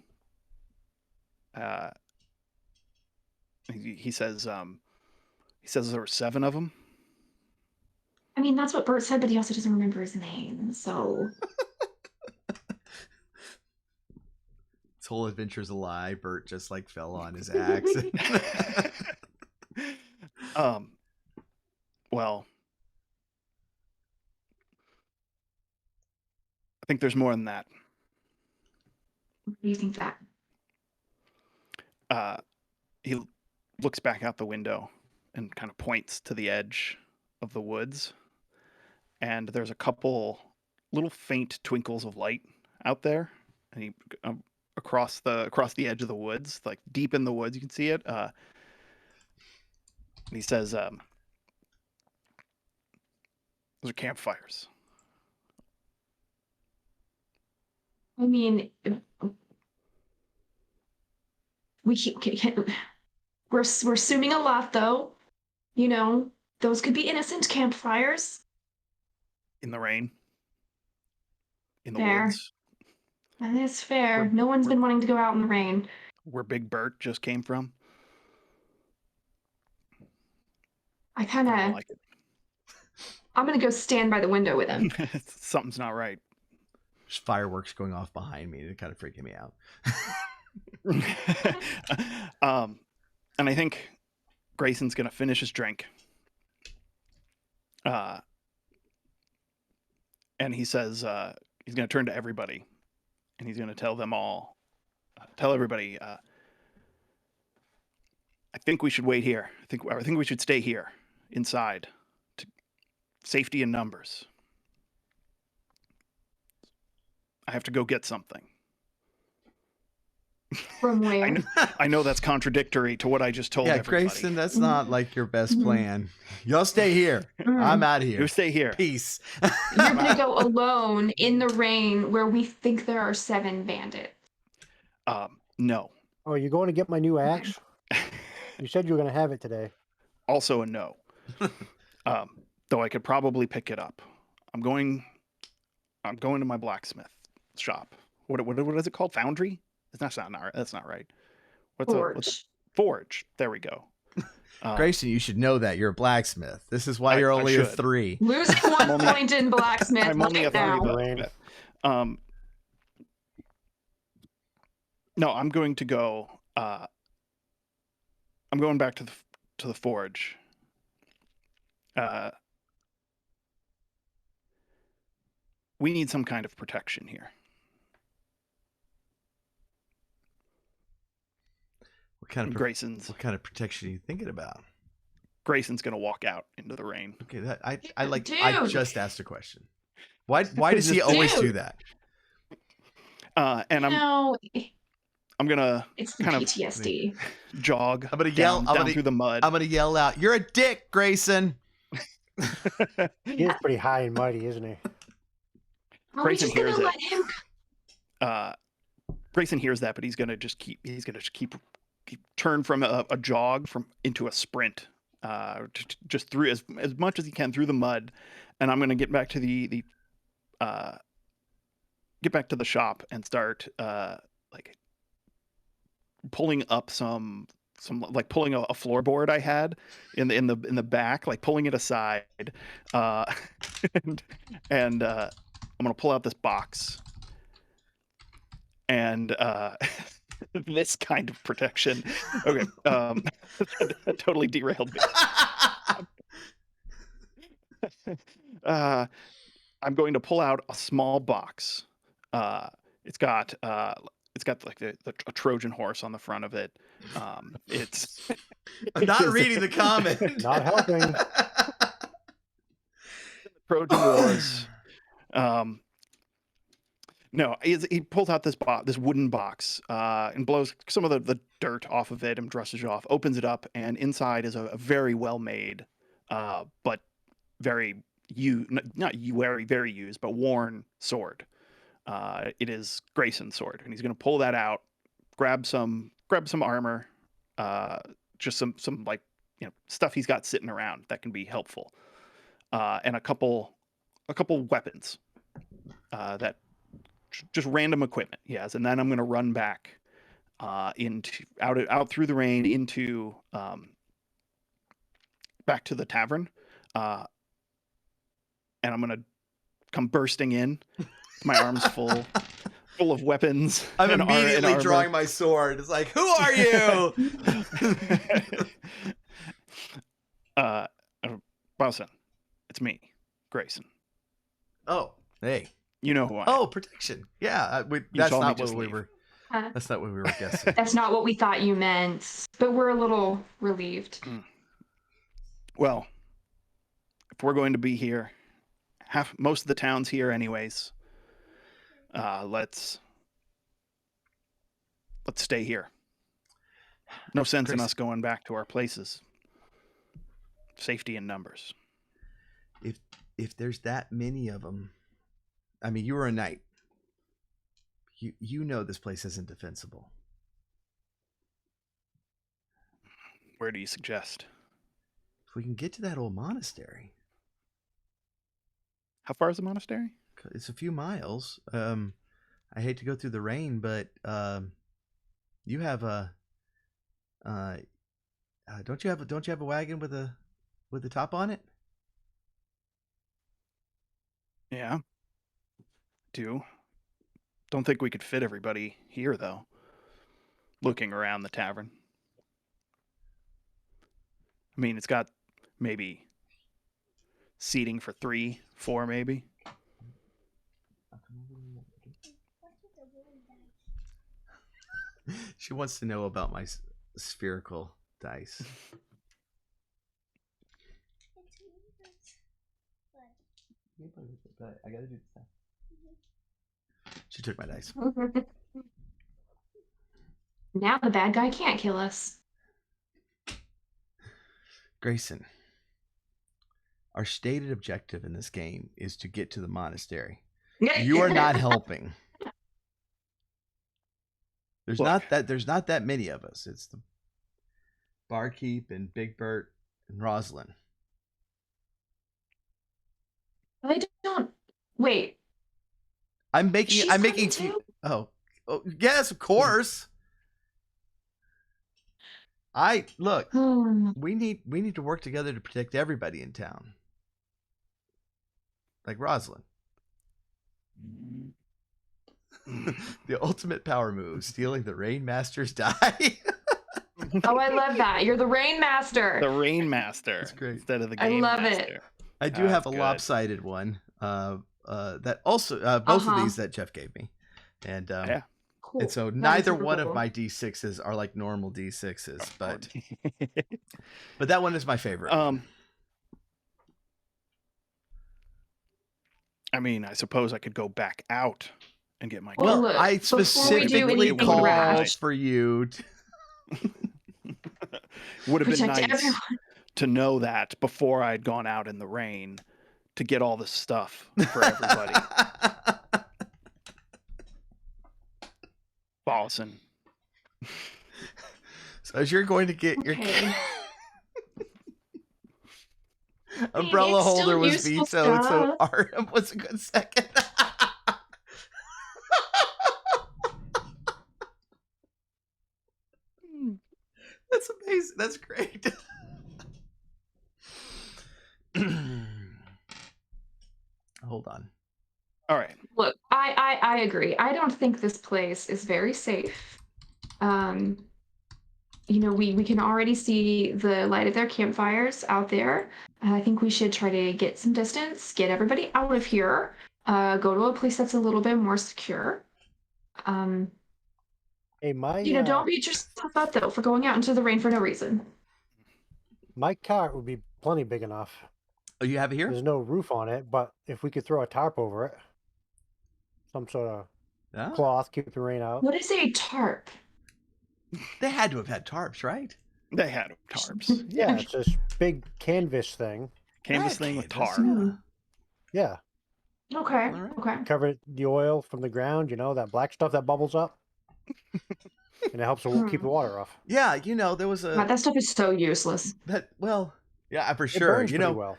He says there were 7 of them. I mean, that's what Bert said, but he also doesn't remember his name, so. This whole adventure's a lie. Bert just like fell on his axe. Well, I think there's more than that. What do you think that? He looks back out the window and kind of points to the edge of the woods, and there's a couple little faint twinkles of light out there, and he across the edge of the woods, like deep in the woods, you can see it. He says, "Those are campfires." I mean, we're assuming a lot, though. You know, those could be innocent campfires. In the rain, in the Fair. woods, That is fair. We're- No one's we're- been wanting to go out in the rain. where Big Bert just came from. I I kind don't of. like it. I'm gonna go stand by the window with him. Something's not right. There's fireworks going off behind me. They're kind of freaking me out. And I think Grayson's gonna finish his drink. And he says he's gonna turn to everybody, and he's gonna tell them all, tell everybody. I think we should wait here. I think we should stay here, inside, to safety in numbers. I have to go get something. From where? I know that's contradictory to what I just told Yeah, everybody. Grayson, that's not like your best Mhm. plan. Y'all stay here. Mm. I'm out of here. You stay here. Peace. You're gonna go alone in the rain where we think there are 7 bandits. No. Oh, you going to get my new axe? You said you were going to have it today. Also a no. Though I could probably pick it up. I'm going to my blacksmith shop. What is it called? Foundry? That's not right. What's a forge? There we go. Grayson, you should know that you're a blacksmith. This is why I you're only a should. 3. Losing I'm 1 only- point in blacksmith I'm only a right now. 3 Rain. blacksmith. No, I'm going to go. I'm going back to the forge. We need some kind of protection here. What kind of Grayson's protection are you thinking about? Grayson's gonna walk out into the rain. Okay, I Dude. just asked a question. Why does he always do that? And I'm gonna It's the kind of PTSD. jog I'm gonna yell. down through the mud. I'm gonna yell out, "You're a dick, Grayson!" He is pretty high and mighty, isn't he? Are we Grayson just gonna hears it. let him? Grayson hears that, but he's gonna just keep turn from a jog into a sprint, just through as much as he can through the mud, and I'm gonna get back to the shop and start like pulling up some like pulling a floorboard I had in the back, like pulling it aside, and I'm gonna pull out this box and this kind of protection. Okay, that totally derailed me. I'm going to pull out a small box. It's got like a Trojan horse on the front of it. It's I'm not reading the comment. Not helping. Trojan Wars. No, he pulls out this wooden box and blows some of the dirt off of it and brushes it off, opens it up, and inside is a very well made, but very very used, but worn sword. It is Grayson's sword, and he's going to pull that out, grab some armor, just some like stuff he's got sitting around that can be helpful, and a couple weapons. that just random equipment he has, and then I'm going to run back into out through the rain into back to the tavern, and I'm going to come bursting in, my arms full of weapons. I'm and immediately armor. drawing my sword. It's like, who are you? Bowson, it's me, Grayson. Oh, hey. You know who I am. Oh, protection. Yeah, that's saw me not just what we leave. were. Huh? That's not what we were guessing. That's not what we thought you meant, but we're a little relieved. Well, if we're going to be here, most of the town's here anyways. Let's stay here. No sense in us going back to our places. Safety in numbers. If there's that many of them, I mean, you were a knight. You know this place isn't defensible. Where do you suggest? If we can get to that old monastery, How far is the monastery? it's a few miles. I hate to go through the rain, but you have a don't you have a wagon with a top on it? Yeah. Do. Don't think we could fit everybody here, though. Looking around the tavern. I mean, it's got maybe seating for 3, 4, maybe. She wants to know about my spherical dice. I gotta do this. She took my dice. Now the bad guy can't kill us. Grayson, our stated objective in this game is to get to the monastery. You are not helping. There's not that many of us. It's the barkeep and Big Bert and Rosalind. They don't. Wait. I'm making. She's I'm making. coming too? Oh, yes, of course. Look. We need to work together to protect everybody in town. Like Rosalind. The ultimate power move, stealing the Rainmaster's die. Oh, I love that. You're the Rain Master. The Rain Master. That's great. Instead of the I Game love it. Master. I do have a good. lopsided one. That also both of these that Jeff gave me, and Yeah. Cool. and so That is neither super one of cool. my D6s are like normal D6s, but that one is my favorite. I mean, I suppose I could go back out and get my Well, gun. look, I before we do specifically anything called rash- for you. Would have been Protect nice everyone. to know that before I'd gone out in the rain to get all the stuff for everybody. Boston. So as you're going to get your Okay. umbrella it's still holder was useful vetoed, so stuff. Artem was a good second. That's amazing. That's great. Hold on. All right. Look, I agree. I don't think this place is very safe. We can already see the light of their campfires out there. I think we should try to get some distance, get everybody out of here, go to a place that's a little bit more secure. Hey, my Don't beat yourself up though for going out into the rain for no reason. my cart would be plenty big enough. Oh, you have it here? There's no roof on it, but if we could throw a tarp over it, some sort of Yeah. cloth, keep the rain out. What is a tarp? They had to have had tarps, right? They had tarps. Yeah, it's this big canvas thing. Canvas Yeah, thing with canvas. tar. Yeah, Okay. All right. Okay. cover the oil from the ground. That black stuff that bubbles up, and it helps keep the water off. Yeah, there was God, that stuff is so useless. yeah, for It sure. burns pretty well.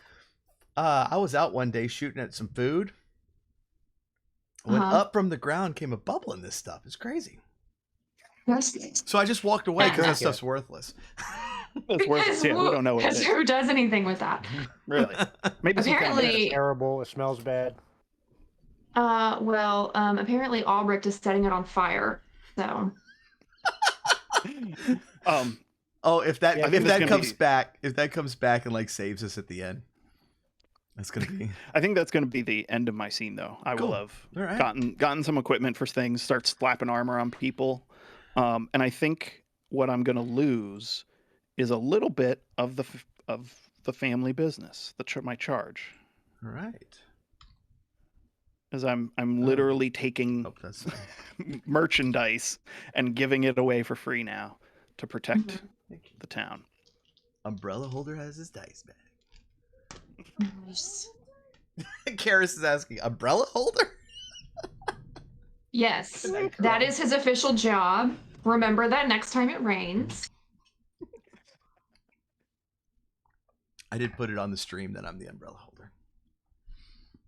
I was out one day shooting at some food, When Uh-huh. up from the ground came a bubble in this stuff. It's crazy. Yes. So I just walked away because Yeah. that stuff's worthless. It's worthless. Yeah, we don't know what it Because is. who does anything with that? Really. Maybe some kind of Apparently- medicine. Terrible. It smells bad. Apparently Albrecht is setting it on fire. So Oh, if that Yeah, if this that gonna comes be- back, if that comes back and like saves us at the end, that's gonna be. I think that's going to be the end of my scene, though. I Cool. will have All right. gotten some equipment for things, start slapping armor on people, and I think what I'm going to lose is a little bit of the family business, my charge, All right. as I'm literally taking Hope that's. merchandise and giving it away for free now to protect Mhm. the town. Umbrella holder has his dice bag. Nice. Karis is asking, umbrella holder? Yes, that is his official job. Remember that next time it rains. I did put it on the stream that I'm the umbrella holder.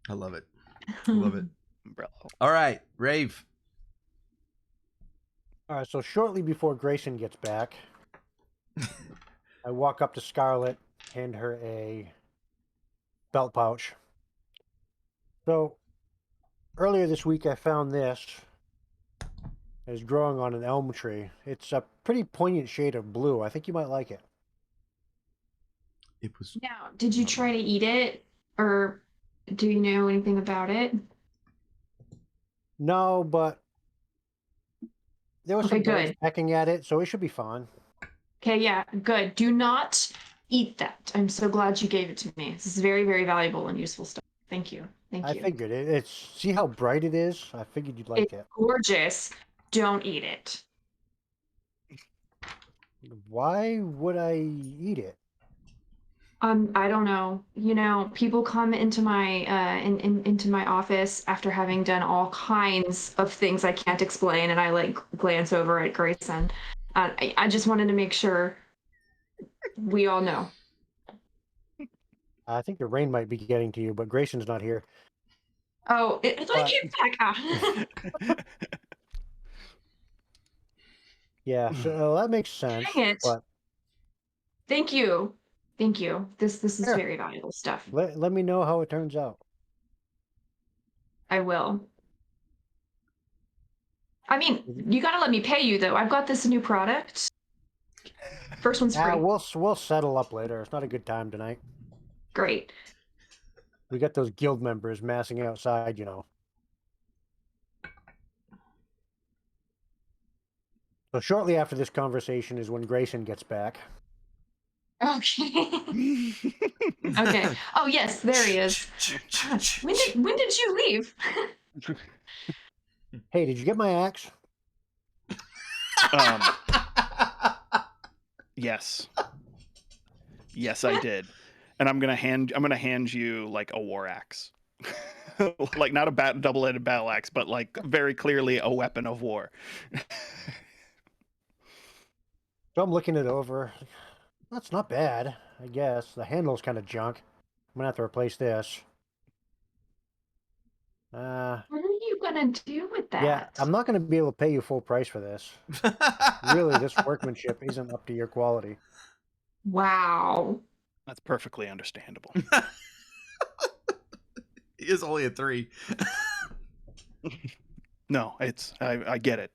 I love it. I love it. Umbrella. All right, Rave. All right, so shortly before Grayson gets back, I walk up to Scarlet, hand her a belt pouch. So earlier this week, I found this. It's growing on an elm tree. It's a pretty poignant shade of blue. I think you might like it. It was. Now, did you try to eat it, or do you know anything about it? No, but there was Okay, some birds good. pecking at it, so it should be fine. Okay, yeah, good. Do not eat that. I'm so glad you gave it to me. This is very, very valuable and useful stuff. Thank you. Thank I you. figured it. It's see how bright it is. I figured you'd like It's it. gorgeous. Don't eat it. Why would I eat it? I don't know. You know, people come into my into my office after having done all kinds of things I can't explain, and I like glance over at Grayson. I just wanted to make sure we all know. I think the rain might be getting to you, but Grayson's not here. Oh, I thought But- he came back. Yeah, so that makes sense. Dang it. But Thank you. Thank you. This is Sure. very valuable stuff. let me know how it turns out. I will. I mean, you gotta let me pay you though. I've got this new product. First one's free. We'll settle up later. It's not a good time tonight. Great. We got those guild members massing outside, you know. So shortly after this conversation is when Grayson gets back. Okay. Okay. Oh yes, there he is. Gosh, when did you leave? Hey, did you get my axe? Yes. Yes, I did. And I'm gonna hand you like a war axe. Like not a double-headed battle axe, but like very clearly a weapon of war. So I'm looking it over. That's not bad, I guess. The handle's kind of junk. I'm gonna have to replace this. What are you gonna do with that? Yeah, I'm not gonna be able to pay you full price for this. Really, this workmanship isn't up to your quality. Wow. That's perfectly understandable. He is only a 3. No, I get it.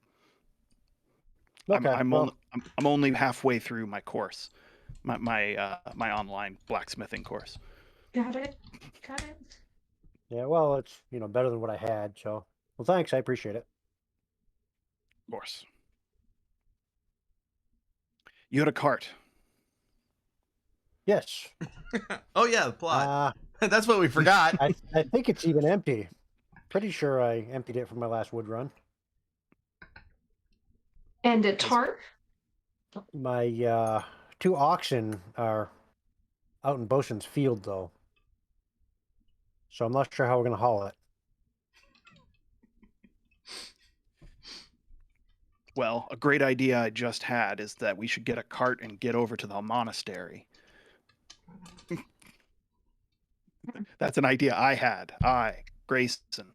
Okay, I'm well, only halfway through my course, my online blacksmithing course. Got it. Got it. yeah, well, it's better than what I had. So, well, thanks. I appreciate it. Of course. You had a cart. Yes. Oh yeah, the plot. That's what we forgot. I think it's even empty. Pretty sure I emptied it from my last wood run. And a tarp. My 2 oxen are out in Bosun's field, though. So I'm not sure how we're going to haul it. Well, a great idea I just had is that we should get a cart and get over to the monastery. That's an idea I had. Grayson.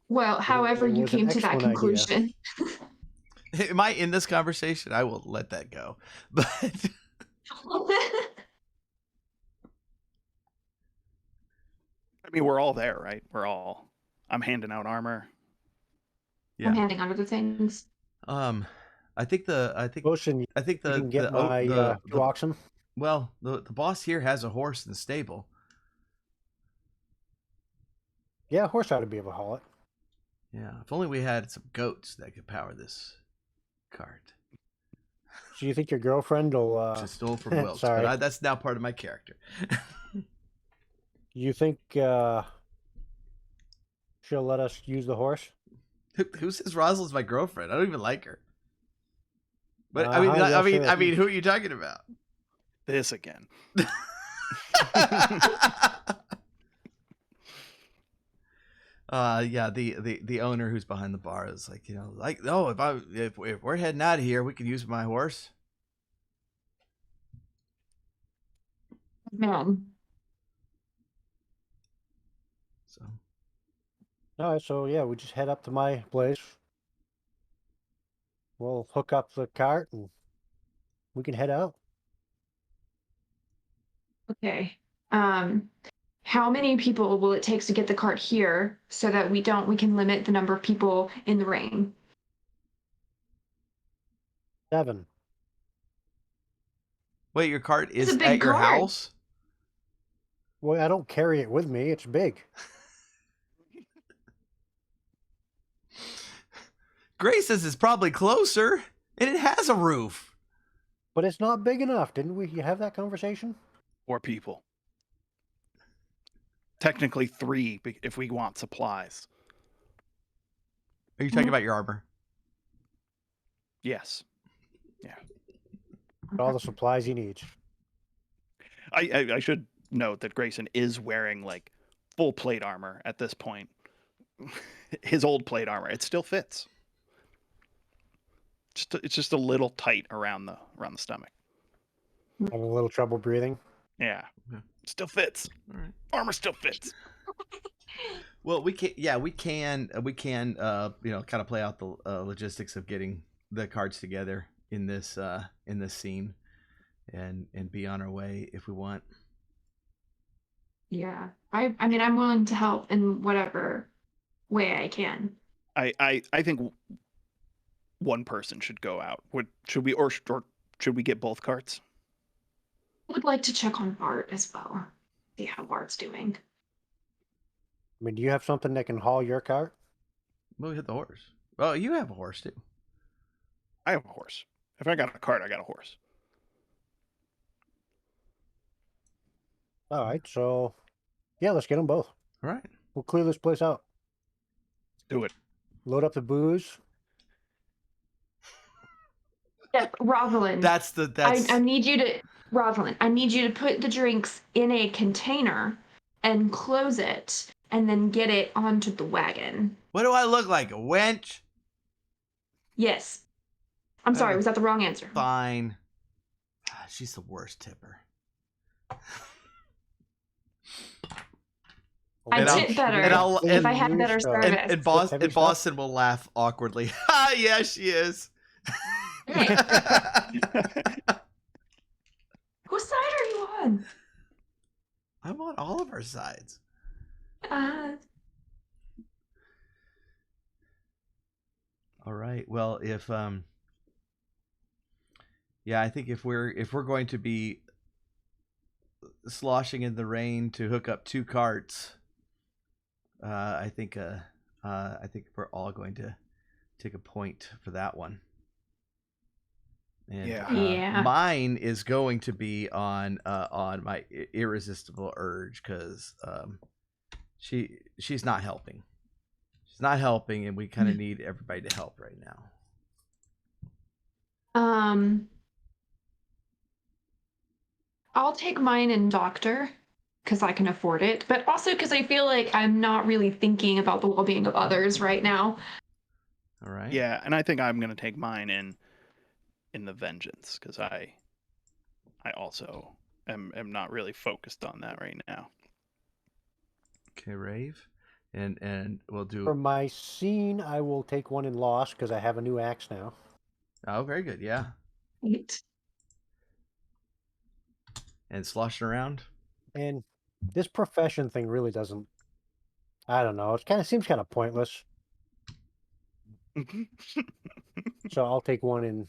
Well, however It you was an came to that excellent idea. conclusion. Am I in this conversation? I will let that go. But I mean, we're all there, right? I'm handing out armor. I'm yeah. handing out other things. I think Ocean, I think you can get my two oxen. well, the boss here has a horse in the stable. Yeah, a horse ought to be able to haul it. Yeah, if only we had some goats that could power this cart. So you think your girlfriend will? Just stole from Wilkes, Sorry. but that's now part of my character. You think she'll let us use the horse? Who says Rosalind's my girlfriend? I don't even like her. But Yeah, sure. I mean, who are you talking about? This again. Yeah, the owner who's behind the bar is like, no, if we're heading out of here, we can use my horse. Man. So All right, so yeah, we just head up to my place. We'll hook up the cart and we can head out. Okay. How many people will it take to get the cart here so that we can limit the number of people in the ring? 7. wait, your cart It's a is big at your cart. house? Well, I don't carry it with me. It's big. Grace says it's probably closer, and it has a roof. But it's not big enough. Didn't we have that conversation? 4 people. Technically 3 if we want supplies. Are you talking about your armor? Yes. All the supplies he needs. I should note that Grayson is wearing like full plate armor at this point. His old plate armor, it still fits. It's just a little tight around the stomach. Having a little trouble breathing. Yeah. Okay. Still fits. All right. Armor still fits. Well, we can kind of play out the logistics of getting the cards together in this scene, and be on our way if we want. Yeah. I mean, I'm willing to help in whatever way I can. I think one person should go out. Should we get both carts? I would like to check on Bart as well. See how Bart's doing. I mean, do you have something that can haul your cart? Well, we hit the horse. Oh, you have a horse too. I have a horse. If I got a cart, I got a horse. All right, so yeah, let's get them both. All right. We'll clear this place out. Do it. Load up the booze. Yeah, Rosalind. I need you to, Rosalind, I need you to put the drinks in a container and close it and then get it onto the wagon. What do I look like, a wench? Yes. I'm sorry, was that the wrong answer? Fine. She's the worst tipper. I'd tip better if I had better service. And Boston will laugh awkwardly. Ah, yeah, she is. Whose side are you on? I'm on all of our sides. All right. Well, I think if we're going to be sloshing in the rain to hook up 2 carts, I think we're all going to take a point for that one. And mine is going to be on my irresistible urge, because she's not helping. She's not helping, and we kind of need everybody to help right now. I'll take mine in doctor because I can afford it, but also because I feel like I'm not really thinking about the well-being of others right now. All right. Yeah, and I think I'm gonna take mine in the vengeance, because I also am not really focused on that right now. Okay, Rave. and we'll do. For my scene, I will take one in loss because I have a new axe now. Oh, very good. Yeah, Right. and sloshing around. And this profession thing really doesn't. I don't know. It kind of seems kind of pointless. So I'll take one in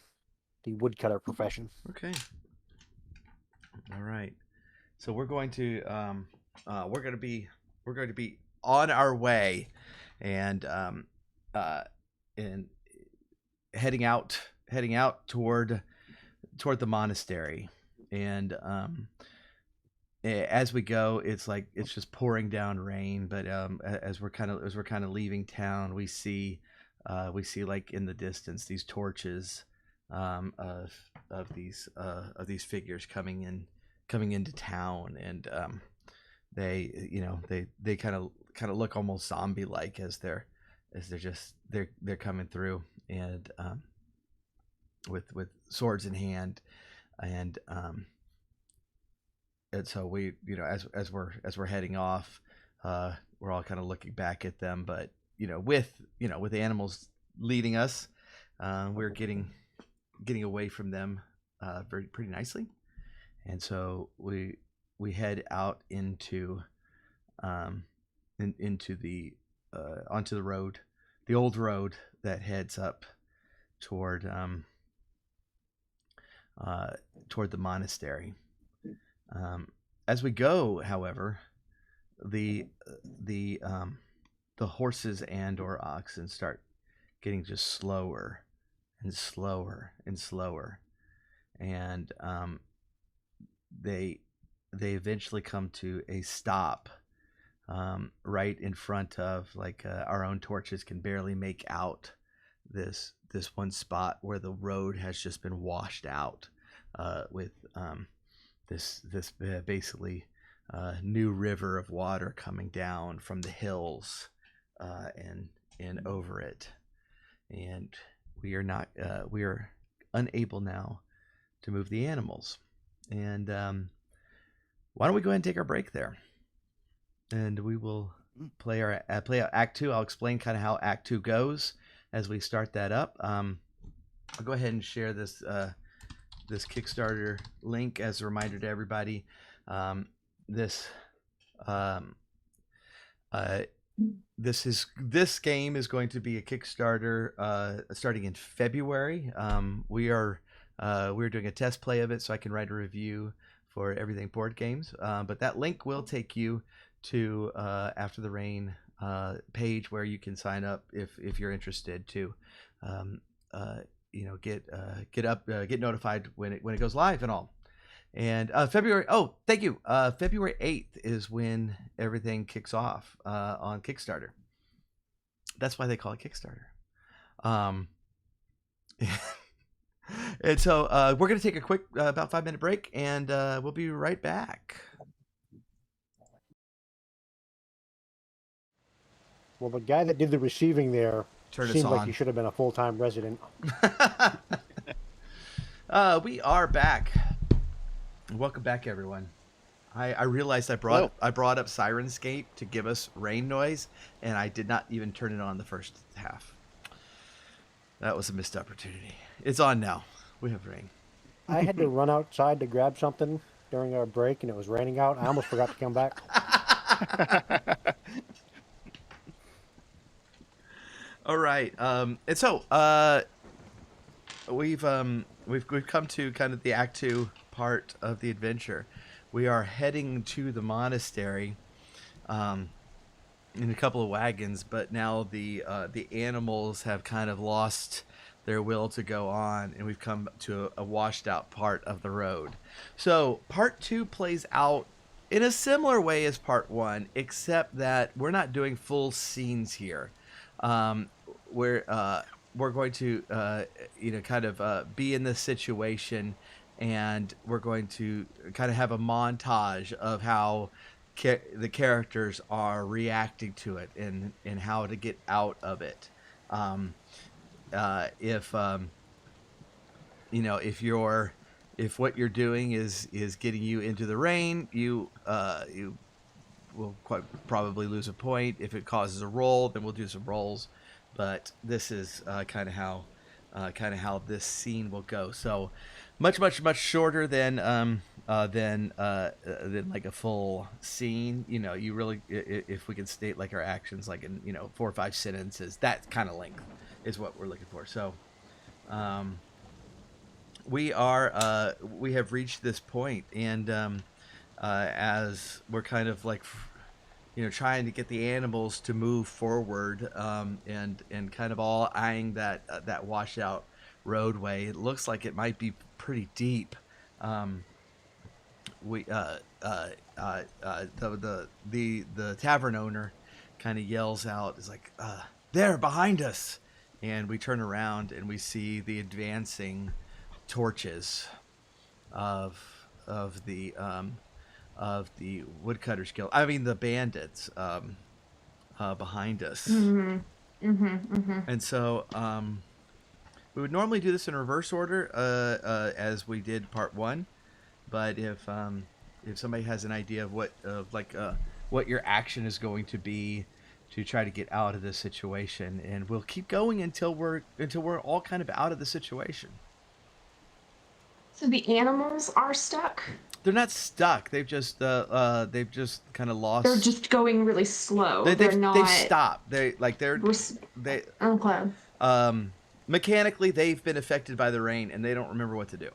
the woodcutter profession. Okay. All right. So we're going to we're going to be on our way, and and heading out toward the monastery, and as we go, it's like it's just pouring down rain. But as we're kind of leaving town, we see like in the distance these torches of these figures coming into town, and they kind of look almost zombie like as they're coming through, and with swords in hand, and so we, as we're heading off, we're all kind of looking back at them, but with the animals leading us, we're getting away from them pretty nicely, and so we head out into the onto the road, the old road that heads up toward the monastery. As we go, however, the horses and or oxen start getting just slower and slower and slower, and they eventually come to a stop right in front of, like, our own torches can barely make out this one spot where the road has just been washed out with this basically new river of water coming down from the hills and over it, and we are unable now to move the animals, and why don't we go ahead and take our break there, and we will play out Act 2. I'll explain kind of how Act 2 goes as we start that up. I'll go ahead and share this Kickstarter link as a reminder to everybody. This game is going to be a Kickstarter starting in February. We're doing a test play of it so I can write a review for Everything Board Games. But that link will take you to After the Rain page where you can sign up if you're interested to get notified when it goes live and all. And February 8th is when everything kicks off on Kickstarter. That's why they call it Kickstarter. And so we're going to take a quick about 5-minute break, and we'll be right back. Well, the guy that did the receiving there seemed like he should have been a full-time resident. We are back. Welcome back, everyone. I realized I brought up Sirenscape to give us rain noise, and I did not even turn it on the first half. That was a missed opportunity. It's on now. We have rain. I had to run outside to grab something during our break, and it was raining out. I almost forgot to come back. All right. And so we've come to kind of the Act 2 part of the adventure. We are heading to the monastery in a couple of wagons, but now the animals have kind of lost their will to go on, and we've come to a washed out part of the road. So part 2 plays out in a similar way as part 1, except that we're not doing full scenes here. We're going to kind of be in this situation, and we're going to kind of have a montage of how the characters are reacting to it and how to get out of it. If what you're doing is getting you into the rain, we'll quite probably lose a point. If it causes a roll, then we'll do some rolls. But this is kind of how this scene will go. So much shorter than like a full scene. You know, you really, if we can state like our actions like in 4 or 5 sentences, that kind of length is what we're looking for. So we have reached this point, and as we're kind of like trying to get the animals to move forward, and kind of all eyeing that washout roadway. It looks like it might be pretty deep. The tavern owner kind of yells out, is like, there behind us, and we turn around and we see the advancing torches of the Woodcutters Guild. I mean the bandits behind us. Mm-hmm. Mm-hmm. Mm-hmm. And so we would normally do this in reverse order, as we did part 1. But if somebody has an idea of what your action is going to be to try to get out of this situation, and we'll keep going until we're all kind of out of the situation. So the animals are stuck? They're not stuck. They've just kind of lost. They're just going really slow. They've not. stopped. They Okay. Mechanically they've been affected by the rain and they don't remember what to do.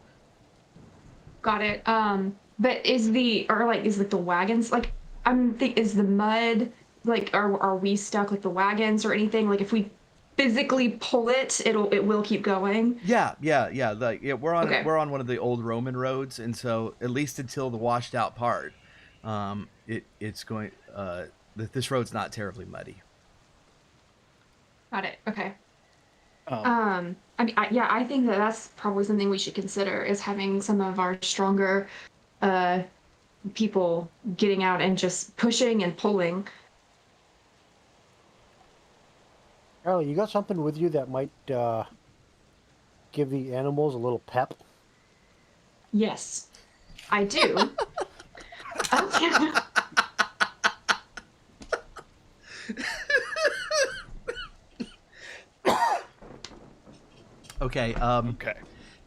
Got it. But is the wagons like is the mud like are we stuck like the wagons or anything? Like if we physically pull it, it will keep going. Yeah. We're on one of the old Roman roads, and so at least until the washed out part, it's going. This road's not terribly muddy. Got it. Okay. I mean, I think that's probably something we should consider, is having some of our stronger people getting out and just pushing and pulling. Carly, you got something with you that might give the animals a little pep? Yes, I do. Okay. Okay.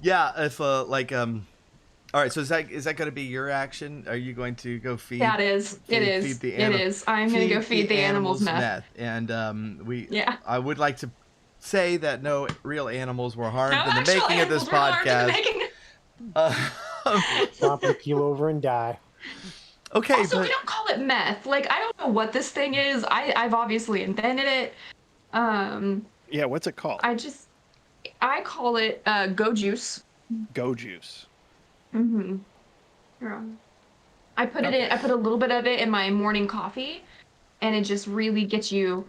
Yeah. If all right. So is that going to be your action? Are you going to go feed? That is. It is. I'm going to go feed the animals meth. And Yeah. I would like to say that no real animals were harmed in the actual making of this podcast. Probably keel over and die. Okay. Also, we don't call it meth. Like, I don't know what this thing is. I've obviously invented it. Yeah. What's it called? I call it go juice. Go juice. Mm-hmm. Yeah. I put it in. I put a little bit of it in my morning coffee, and it just really gets you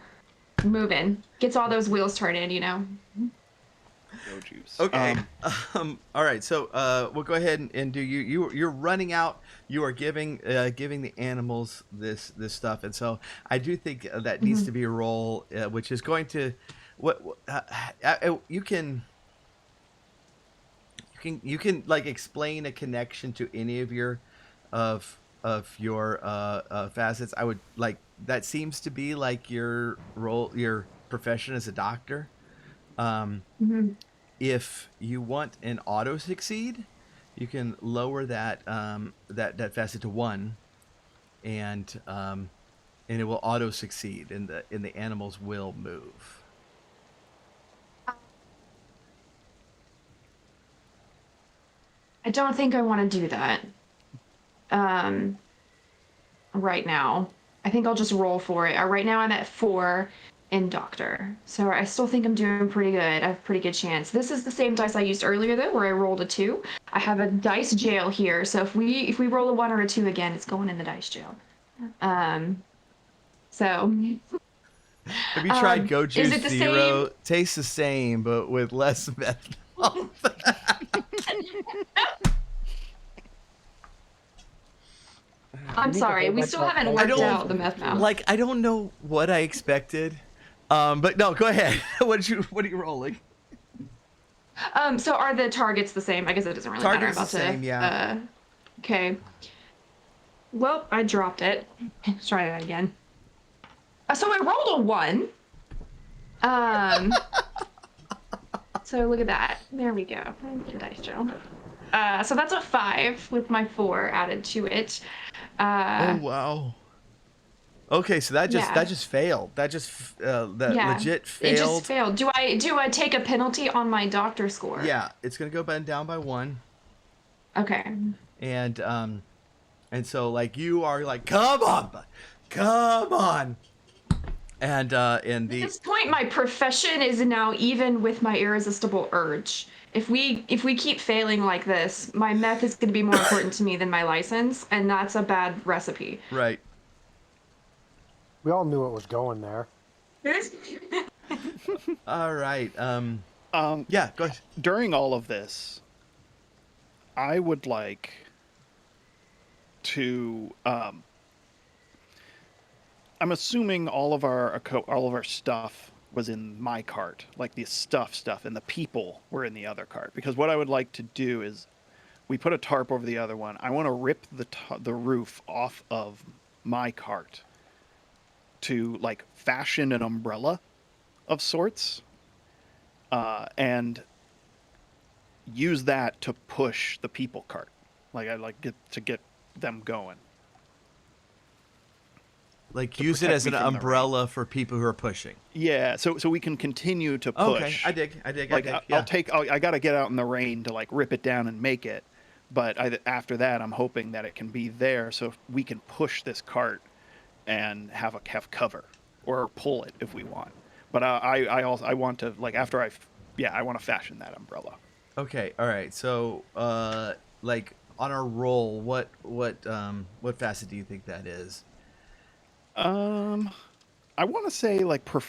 moving. Gets all those wheels turning, Go juice. Okay. All right. So we'll go ahead and do you're running out. You are giving the animals this stuff, and so I do think that needs to be a roll, which is going to you can like explain a connection to any of your facets. I would like that seems to be like your role, your profession as a doctor. If you want an auto succeed, you can lower that that facet to 1, and it will auto succeed, and the animals will move. I don't think I want to do that. Right now, I think I'll just roll for it. Right now I'm at 4 in doctor, so I still think I'm doing pretty good. I have a pretty good chance. This is the same dice I used earlier though, where I rolled a 2. I have a dice jail here, so if we roll a 1 or a 2 again, it's going in the dice jail. So. Have you tried Go Juice is it the Zero? same? Tastes the same, but with less methanol. I'm sorry, we still haven't worked out the meth now. Like, I don't know what I expected, but no, go ahead. What are you rolling? So are the targets the same? I guess it doesn't really matter. Target's the same, yeah. Okay. Well, I dropped it. Let's try that again. So I rolled a 1. So look at that. There we go. Thank you, Dice Joe. So that's a 5 with my 4 added to it. Oh wow. Okay, so that Yeah. just failed. That just that Yeah. legit It just failed. failed. Do I take a penalty on my doctor score? Yeah, it's gonna go down by 1, Okay. and so like you are like, come on, bud, come on, and At the this point, my profession is now even with my irresistible urge. If we keep failing like this, my meth is going to be more important to me than my license, and that's a bad recipe. right. We all knew it was going there. All right. Yeah, go ahead. During all of this, I would like to. I'm assuming all of our stuff was in my cart, like the stuff, and the people were in the other cart. Because what I would like to do is, we put a tarp over the other one. I want to rip the roof off of my cart to like fashion an umbrella of sorts, and use that to push the people cart. Like I'd like get them going. Like To use it protect as me an from the rain. umbrella for people who are pushing. Yeah, so we can continue to push. Okay, I dig. Like Yeah. I got to get out in the rain to like rip it down and make it, but after that I'm hoping that it can be there so we can push this cart and have cover or pull it if we want. But I also want to like after I want to fashion that umbrella. Okay, all right. So, like on our roll, what facet do you think that is? I want to say like I'm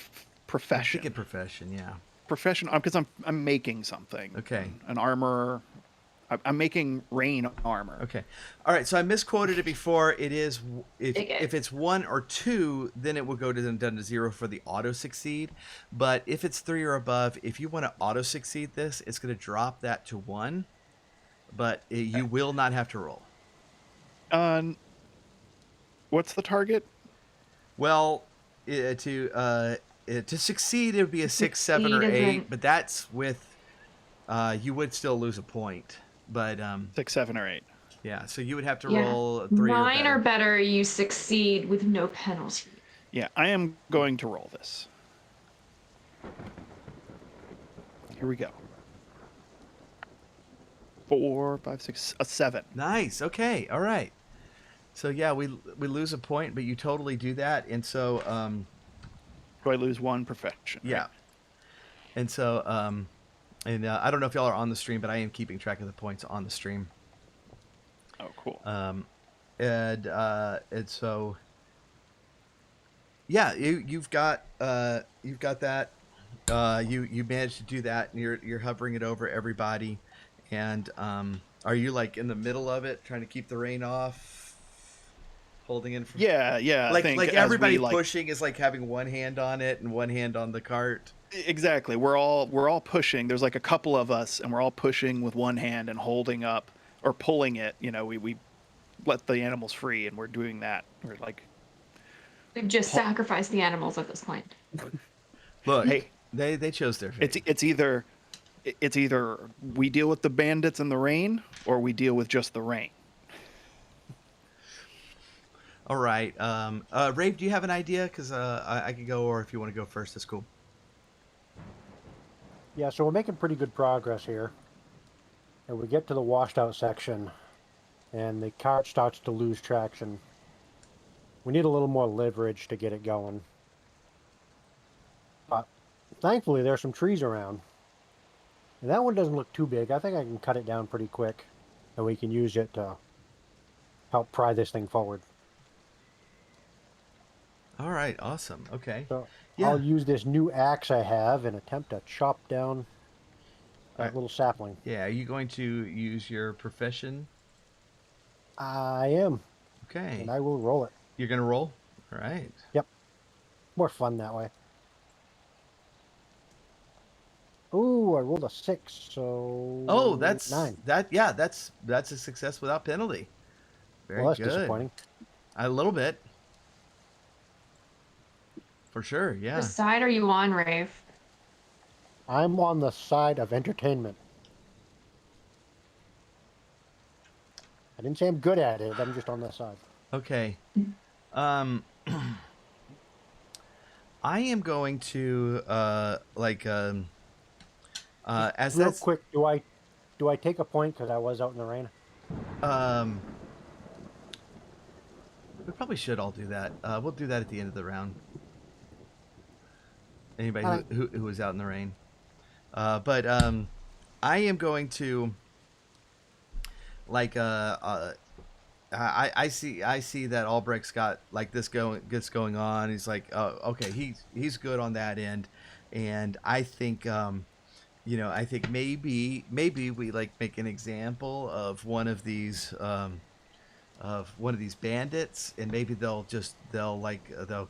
profession. thinking profession, yeah. Profession, because I'm making something. Okay. An armor. I'm making rain armor. Okay, all right. So I misquoted it before. It is Okay. if it's 1 or 2, then it will go down to 0 for the auto succeed. But if it's 3 or above, if you want to auto succeed this, it's going to drop that to 1. But you will not have to roll. What's the target? Well, to succeed, it would be a 6, 7, or Succeed 8, isn't- but that's with you would still lose a point. But 6, 7, or 8. yeah, so you would have to Yeah. roll a 3 9 or or better. better, you succeed with no penalty. Yeah, I am going to roll this. Here we go. 4, 5, 6, a 7. Nice. Okay. All right. So yeah, we lose a point, but you totally do that, and so Do I lose 1 profession? yeah, right? and so I don't know if y'all are on the stream, but I am keeping track of the points on the stream. Oh, cool. And so yeah, you've got that. You managed to do that, and you're hovering it over everybody, and are you like in the middle of it, trying to keep the rain off? Holding in from Yeah. I like think like as everybody we, pushing is like having one hand on it and one hand on the cart. Exactly. We're all pushing. There's like a couple of us, and we're all pushing with one hand and holding up or pulling it. You know, we let the animals free, and we're doing that. We're like, We've just sacrificed the animals at this point. Look, hey, they chose their fate. it's either we deal with the bandits in the rain, or we deal with just the rain. All right, Rafe, do you have an idea? Because I could go, or if you want to go first, that's cool. Yeah, so we're making pretty good progress here. And we get to the washed out section, and the cart starts to lose traction. We need a little more leverage to get it going. But thankfully, there's some trees around. And that one doesn't look too big. I think I can cut it down pretty quick, and we can use it to help pry this thing forward. All right, awesome. Okay. So Yeah. I'll use this new axe I have and attempt to chop down that Alright. little sapling. Yeah, are you going to use your profession? I am, Okay. and I will roll it. You're gonna roll. All right. More fun that way. Ooh, I rolled a 6, so Oh, that's 9. that's a success without penalty. Very Well, that's good. disappointing. A little bit. For sure, yeah. What side are you on, Rave? I'm on the side of entertainment. I didn't say I'm good at it. I'm just on that side. Okay. Um I am going to as Real that's quick, do I take a point because I was out in the rain? um we probably should all do that. We'll do that at the end of the round. Anybody All right. who was out in the rain. But I am going to like I see that Albrecht's got like this going on. He's like, oh, okay, he's good on that end, and I think I think maybe we like make an example of one of these bandits, and maybe they'll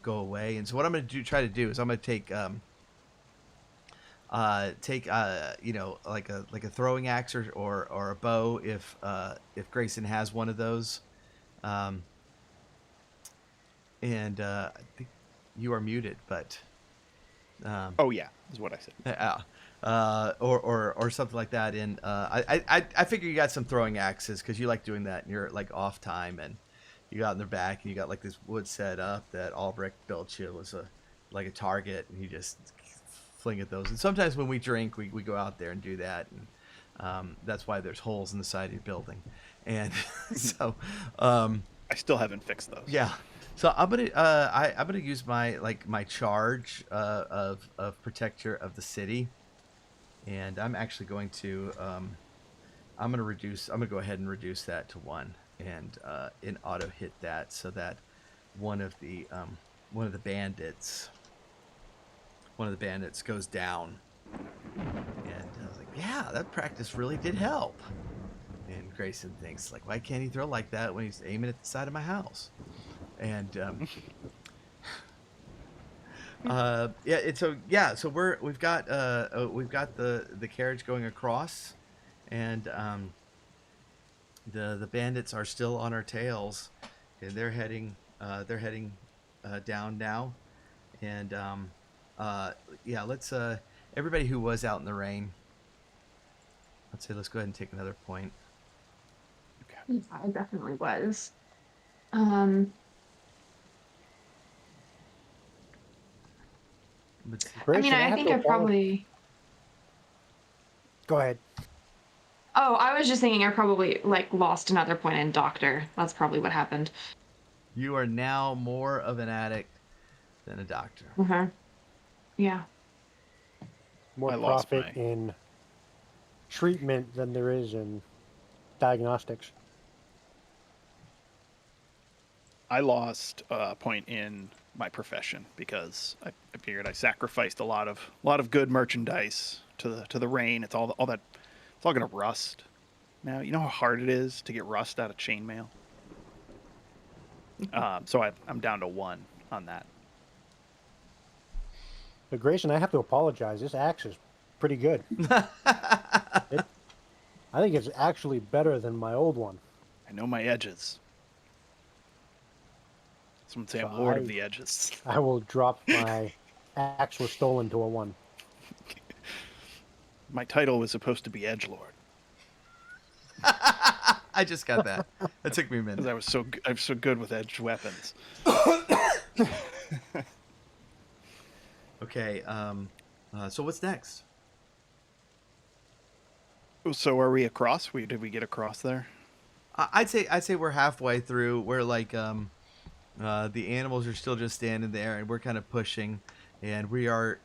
go away. And so what I'm going to try to do is I'm going to take like a throwing axe or a bow if Grayson has one of those. And I think you are muted, but Oh yeah, is what I said. or something like that. And I figure you got some throwing axes because you like doing that, and you're like off time, and you got in their back, and you got like this wood set up that Albrecht built you was like a target, and you just fling at those. And sometimes when we drink, we go out there and do that, and that's why there's holes in the side of your building. And so I still haven't fixed those. yeah. So I'm gonna I'm gonna use my charge of protector of the city, and I'm actually going to I'm gonna go ahead and reduce that to 1 and auto hit that so that one of the bandits goes down. And I was like, yeah, that practice really did help. And Grayson thinks like, why can't he throw like that when he's aiming at the side of my house? And so we've got the carriage going across, and the bandits are still on our tails, and they're heading down now. And let's everybody who was out in the rain, let's go ahead and take another point. Yeah, I definitely was. I mean, I think I probably. Go ahead. Oh, I was just thinking I probably like lost another point in doctor. That's probably what happened. You are now more of an addict than a doctor. Yeah. More profit in treatment than there is in diagnostics. I lost a point in my profession because I figured I sacrificed a lot of good merchandise to the rain. It's all gonna rust. Now you know how hard it is to get rust out of chainmail. So I'm down to 1 on that. But Grayson, I have to apologize. This axe is pretty good. I think it's actually better than my old one. I know my edges. Someone say I'm Lord of the Edges. I will drop my axe was stolen to a 1. My title was supposed to be Edgelord. I just got that. That took me a minute. Because I'm so good with edged weapons. Okay. So what's next? So are we across? Did we get across there? I'd say we're halfway through. We're like the animals are still just standing there, and we're kind of pushing, and we are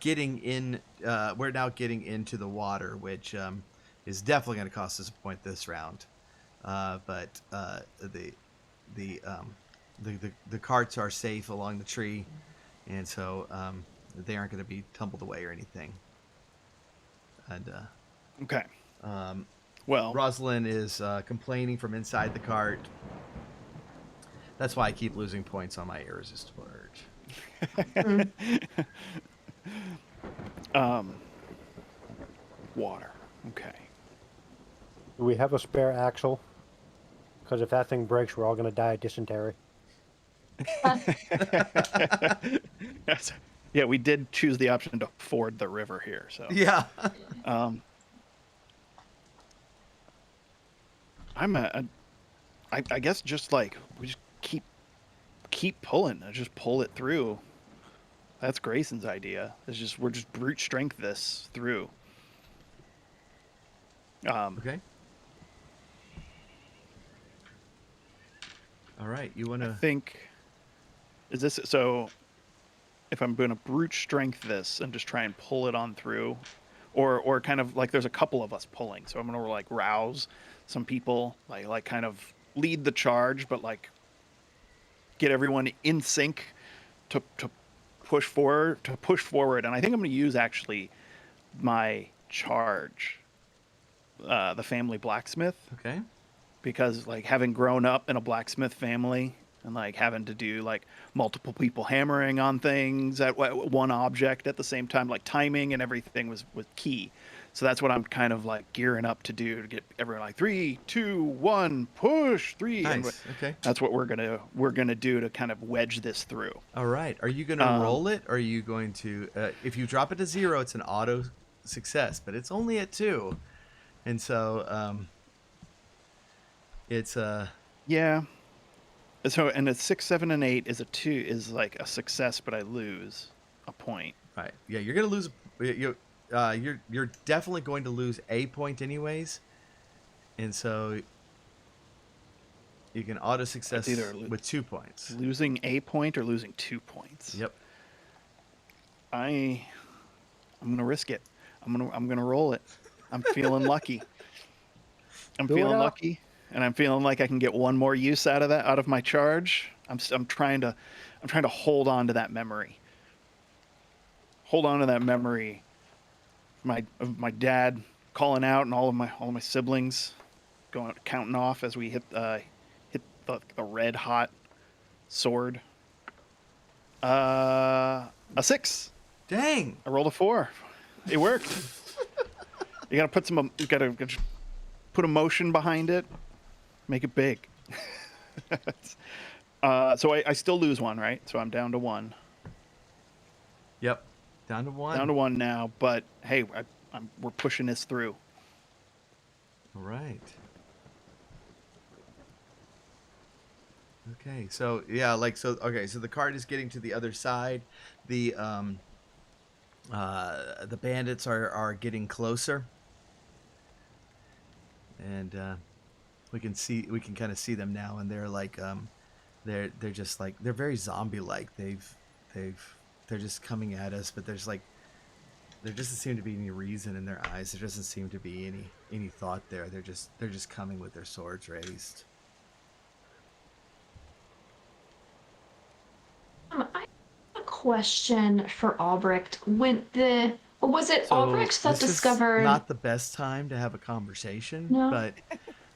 getting in. We're now getting into the water, which is definitely going to cost us a point this round. But the carts are safe along the tree, and so they aren't going to be tumbled away or anything. And okay. Well, Rosalind is complaining from inside the cart. That's why I keep losing points on my irresistible urge. Water. Okay. Do we have a spare axle? Because if that thing breaks, we're all going to die of dysentery. Yes. Yeah, we did choose the option to ford the river here. So Yeah. I guess just like we just keep pulling and just pull it through. That's Grayson's idea. We're just brute strength this through. Okay. All right. You want I to? think is this so? If I'm going to brute strength this and just try and pull it on through, or kind of like there's a couple of us pulling, so I'm going to like rouse some people, like kind of lead the charge, but like get everyone in sync to push forward. And I think I'm going to use actually my charge, the family blacksmith, Okay. because like having grown up in a blacksmith family and like having to do like multiple people hammering on things at one object at the same time, like timing and everything was key. So that's what I'm kind of like gearing up to do, to get everyone like 3, 2, 1, push 3. Nice. And Okay. that's what we're gonna do to kind of wedge this through. All right. Are you going to roll it? Or are you going to? If you drop it to 0, it's an auto success, but it's only at 2, and so it's Yeah. So and a 6, 7, and 8 is a 2 is like a success, but I lose a point. right. Yeah, you're going to lose. You're definitely going to lose a point anyways, and so you can auto success It's either with 2 points. Losing a point or losing 2 points. Yep. I'm gonna risk it. I'm gonna roll it. I'm feeling lucky. I'm Do it feeling up. lucky, and I'm feeling like I can get one more use out of my charge. I'm trying to hold on to that memory. Hold on to that memory. Of my dad calling out, and all of my siblings counting off as we hit the red hot sword. A 6. Dang. I rolled a 4. It worked. You gotta put emotion behind it, make it big. So I still lose 1, right? So I'm down to 1. Yep. Down to 1. Down to 1 now, but hey, we're pushing this through. All right. Okay, so yeah, okay, so the cart is getting to the other side. The bandits are getting closer, and we can kind of see them now, and they're like they're just like they're very zombie like. They're just coming at us, but there doesn't seem to be any reason in their eyes. There doesn't seem to be any thought there. They're just coming with their swords raised. I have a question for Albrecht. Was it So Albrecht that this is discovered? not the best time to have a conversation, No. but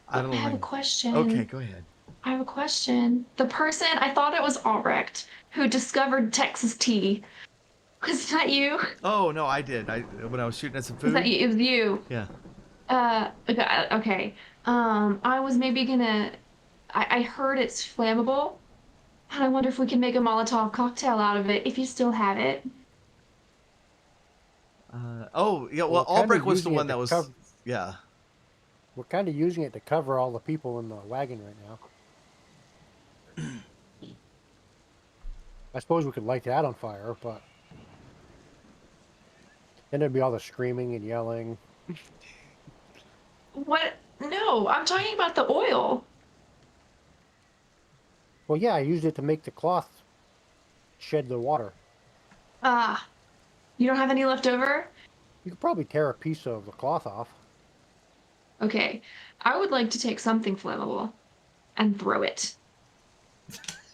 I don't I have a know. question. Okay, go ahead. I have a question. The person, I thought it was Albrecht who discovered Texas tea. Was that you? Oh no, I did. When I was shooting at some Was that food. you? It was you. Yeah. Okay. I was maybe gonna. I heard it's flammable, and I wonder if we can make a Molotov cocktail out of it if you still have it. Oh yeah. Well, Well, kinda Albrecht was the using one it that to was. cover- Yeah. We're kind of using it to cover all the people in the wagon right now. I suppose we could light that on fire, but then there'd be all the screaming and yelling. What? No, I'm talking about the oil. Well, yeah, I used it to make the cloth shed the water. You don't have any left over? You could probably tear a piece of the cloth off. Okay. I would like to take something flammable and throw it.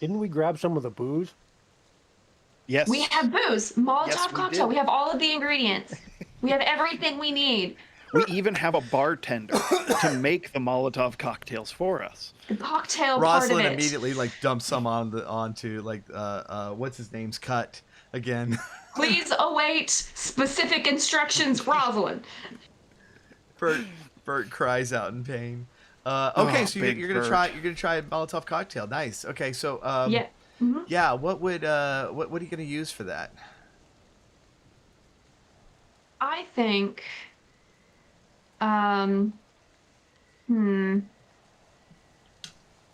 Didn't we grab some of the booze? Yes. We have booze, Molotov Yes, we cocktail. did. We have all of the ingredients. We have everything we need. We even have a bartender to make the Molotov cocktails for us. The cocktail part of Rosalind it. immediately like dumps some onto like what's his name's cut again. Please await specific instructions, Rosalind. Bert cries out in pain. Okay, Oh, so big you're gonna bird. try a Molotov cocktail. Nice. Okay, so Yeah. Hmm. yeah, what would what are you gonna use for that? I think. Um. Hmm.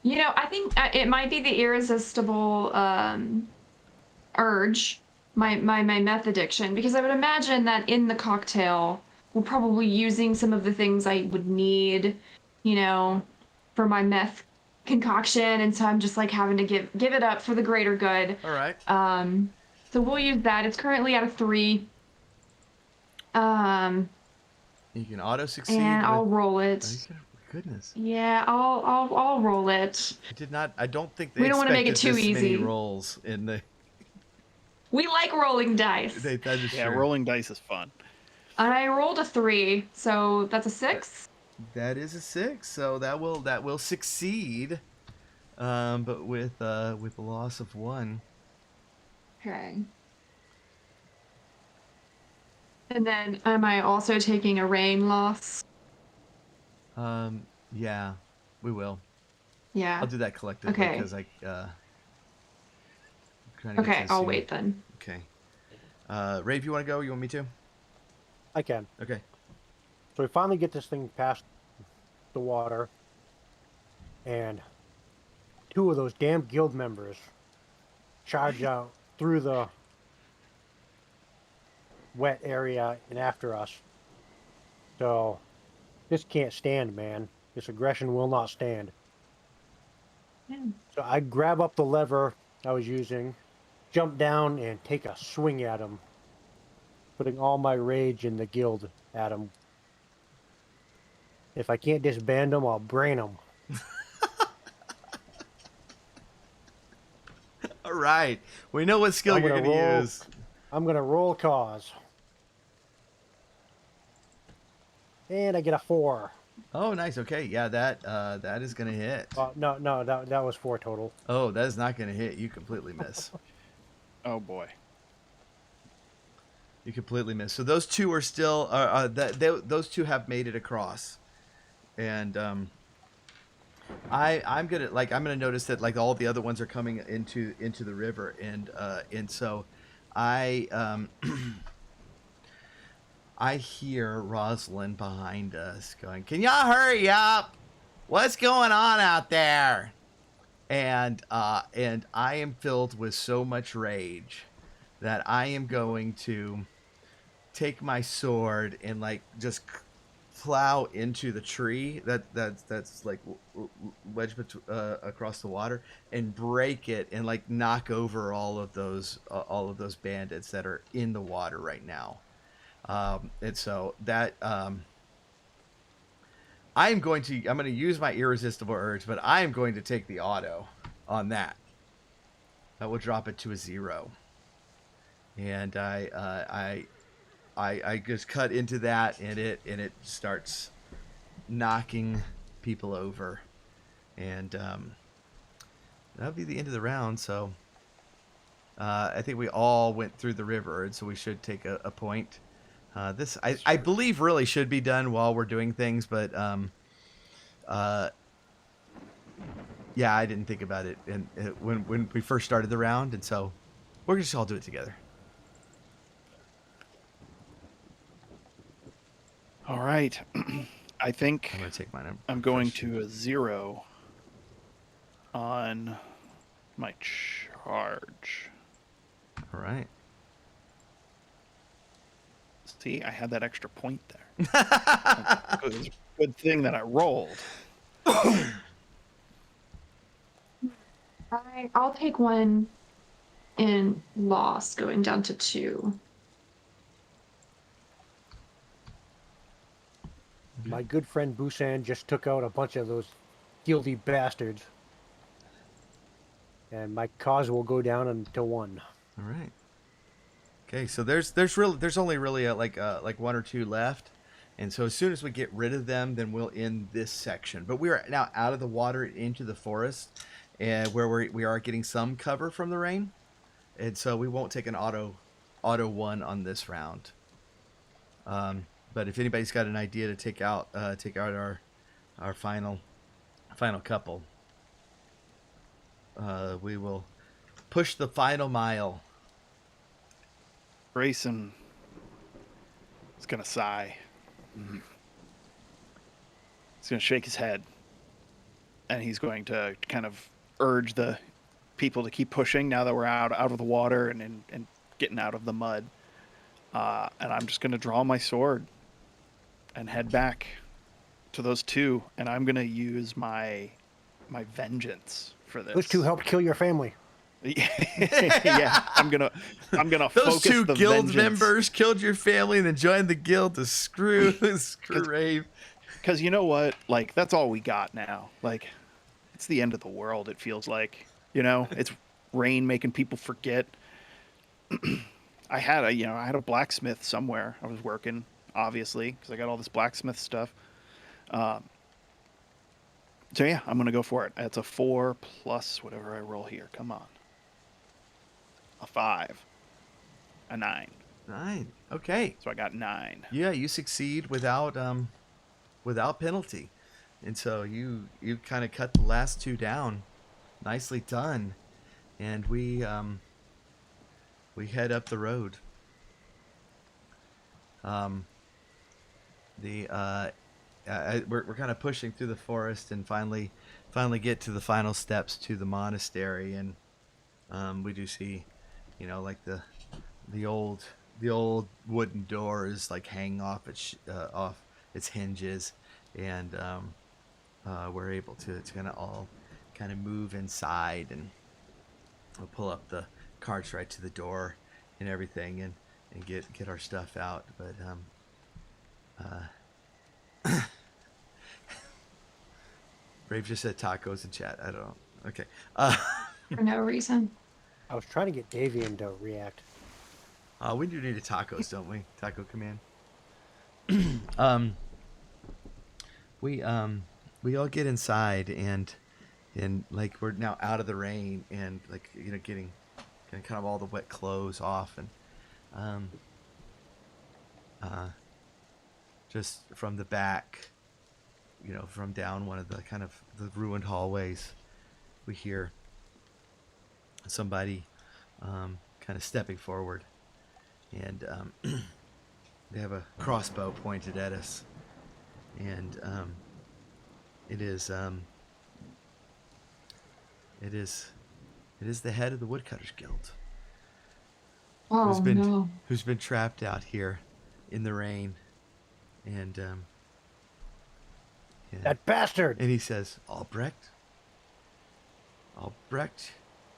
I think it might be the irresistible urge, my meth addiction, because I would imagine that in the cocktail, we're probably using some of the things I would need, you know, for my meth concoction, and so I'm just like having to give it up for the greater good. All right. So we'll use that. It's currently at a 3. Um, You can auto succeed and with. I'll roll Oh, it. goodness. Yeah, I'll roll it. I did not. I don't think they We don't want to make it expected too this many easy. rolls in the. We like rolling dice. That is Yeah, true. rolling dice is fun. And I rolled a 3, so that's a 6. That is a 6, so that will succeed. But with a loss of 1. Okay. And then am I also taking a rain loss? Yeah, we will. Yeah. I'll do that collectively Okay. because I'm trying to get Okay, to the I'll scene. wait then. Okay. Rave, you want to go? You want me to? I can. Okay. So we finally get this thing past the water, and 2 of those damn guild members charge out through the wet area and after us. So this can't stand, man. This aggression will not stand. Yeah. So I grab up the lever I was using, jump down, and take a swing at him, putting all my rage in the guild at him. If I can't disband him, I'll brain him. All right. We know what skill I'm you're gonna going to roll. use. I'm gonna roll cause, and I get a 4. Oh, nice. Okay. Yeah, that is going to hit. No, that was 4 total. Oh, that is not going to hit. You completely miss. Oh boy. You completely miss. So those 2 are still those 2 have made it across. And I'm gonna notice that like all the other ones are coming into the river, and so I I hear Rosalind behind us going, "Can y'all hurry up? What's going on out there?" And I am filled with so much rage that I am going to take my sword and like just plow into the tree that's like wedged across the water and break it and like knock over all of those bandits that are in the water right now. And so that I'm going to use my irresistible urge, but I am going to take the auto on that. That will drop it to a 0. And I just cut into that, and it starts knocking people over, and that'll be the end of the round. So I think we all went through the river, and so we should take a point. This I believe really should be done while we're doing things, but yeah, I didn't think about it when we first started the round, and so we're just all do it together. All right. I think I'm gonna take mine. I'm going to a 0 on my charge. All right. See, I had that extra point there. Good thing that I rolled. I'll take 1 in loss, going down to 2. My good friend Busan just took out a bunch of those guilty bastards, and my cause will go down until 1. All right. Okay, so there's only really like 1 or 2 left, and so as soon as we get rid of them, then we'll end this section. But we are now out of the water into the forest, and where we are getting some cover from the rain, and so we won't take an auto 1 on this round. But if anybody's got an idea to take out our final final couple. We will push the final mile. Grayson is gonna sigh. He's gonna shake his head, and he's going to kind of urge the people to keep pushing now that we're out of the water and getting out of the mud. And I'm just gonna draw my sword and head back to those two, and I'm gonna use my vengeance for this. Those two helped kill your family. Yeah, I'm gonna Those focus two the guild vengeance. members killed your family and then joined the guild to screw Rave. Because you know what? Like, that's all we got now. Like, it's the end of the world, it feels like. You know, it's rain making people forget. I had a blacksmith somewhere. I was working, obviously, because I got all this blacksmith stuff. So yeah, I'm gonna go for it. It's a 4 plus whatever I roll here. Come on. A 5. A 9. 9. Okay. So I got 9. Yeah, you succeed without penalty, and so you kind of cut the last two down. Nicely done, and we head up the road. We're kind of pushing through the forest and finally get to the final steps to the monastery, and we do see, like the old wooden door is like hanging off its hinges, and we're able to kind of all kind of move inside, and we'll pull up the carts right to the door and everything, and get our stuff out. But Brave just said tacos in chat. I don't know. Okay. For no reason. I was trying to get Davian to react. We do need a tacos, don't we? Taco command. We all get inside, and like we're now out of the rain, and like getting kind of all the wet clothes off, and just from the back, from down one of the kind of the ruined hallways, we hear somebody kind of stepping forward, and they have a crossbow pointed at us, and it is the head of the Woodcutters Guild, Oh no. who's been trapped out here in the rain, and That bastard! and he says, Albrecht,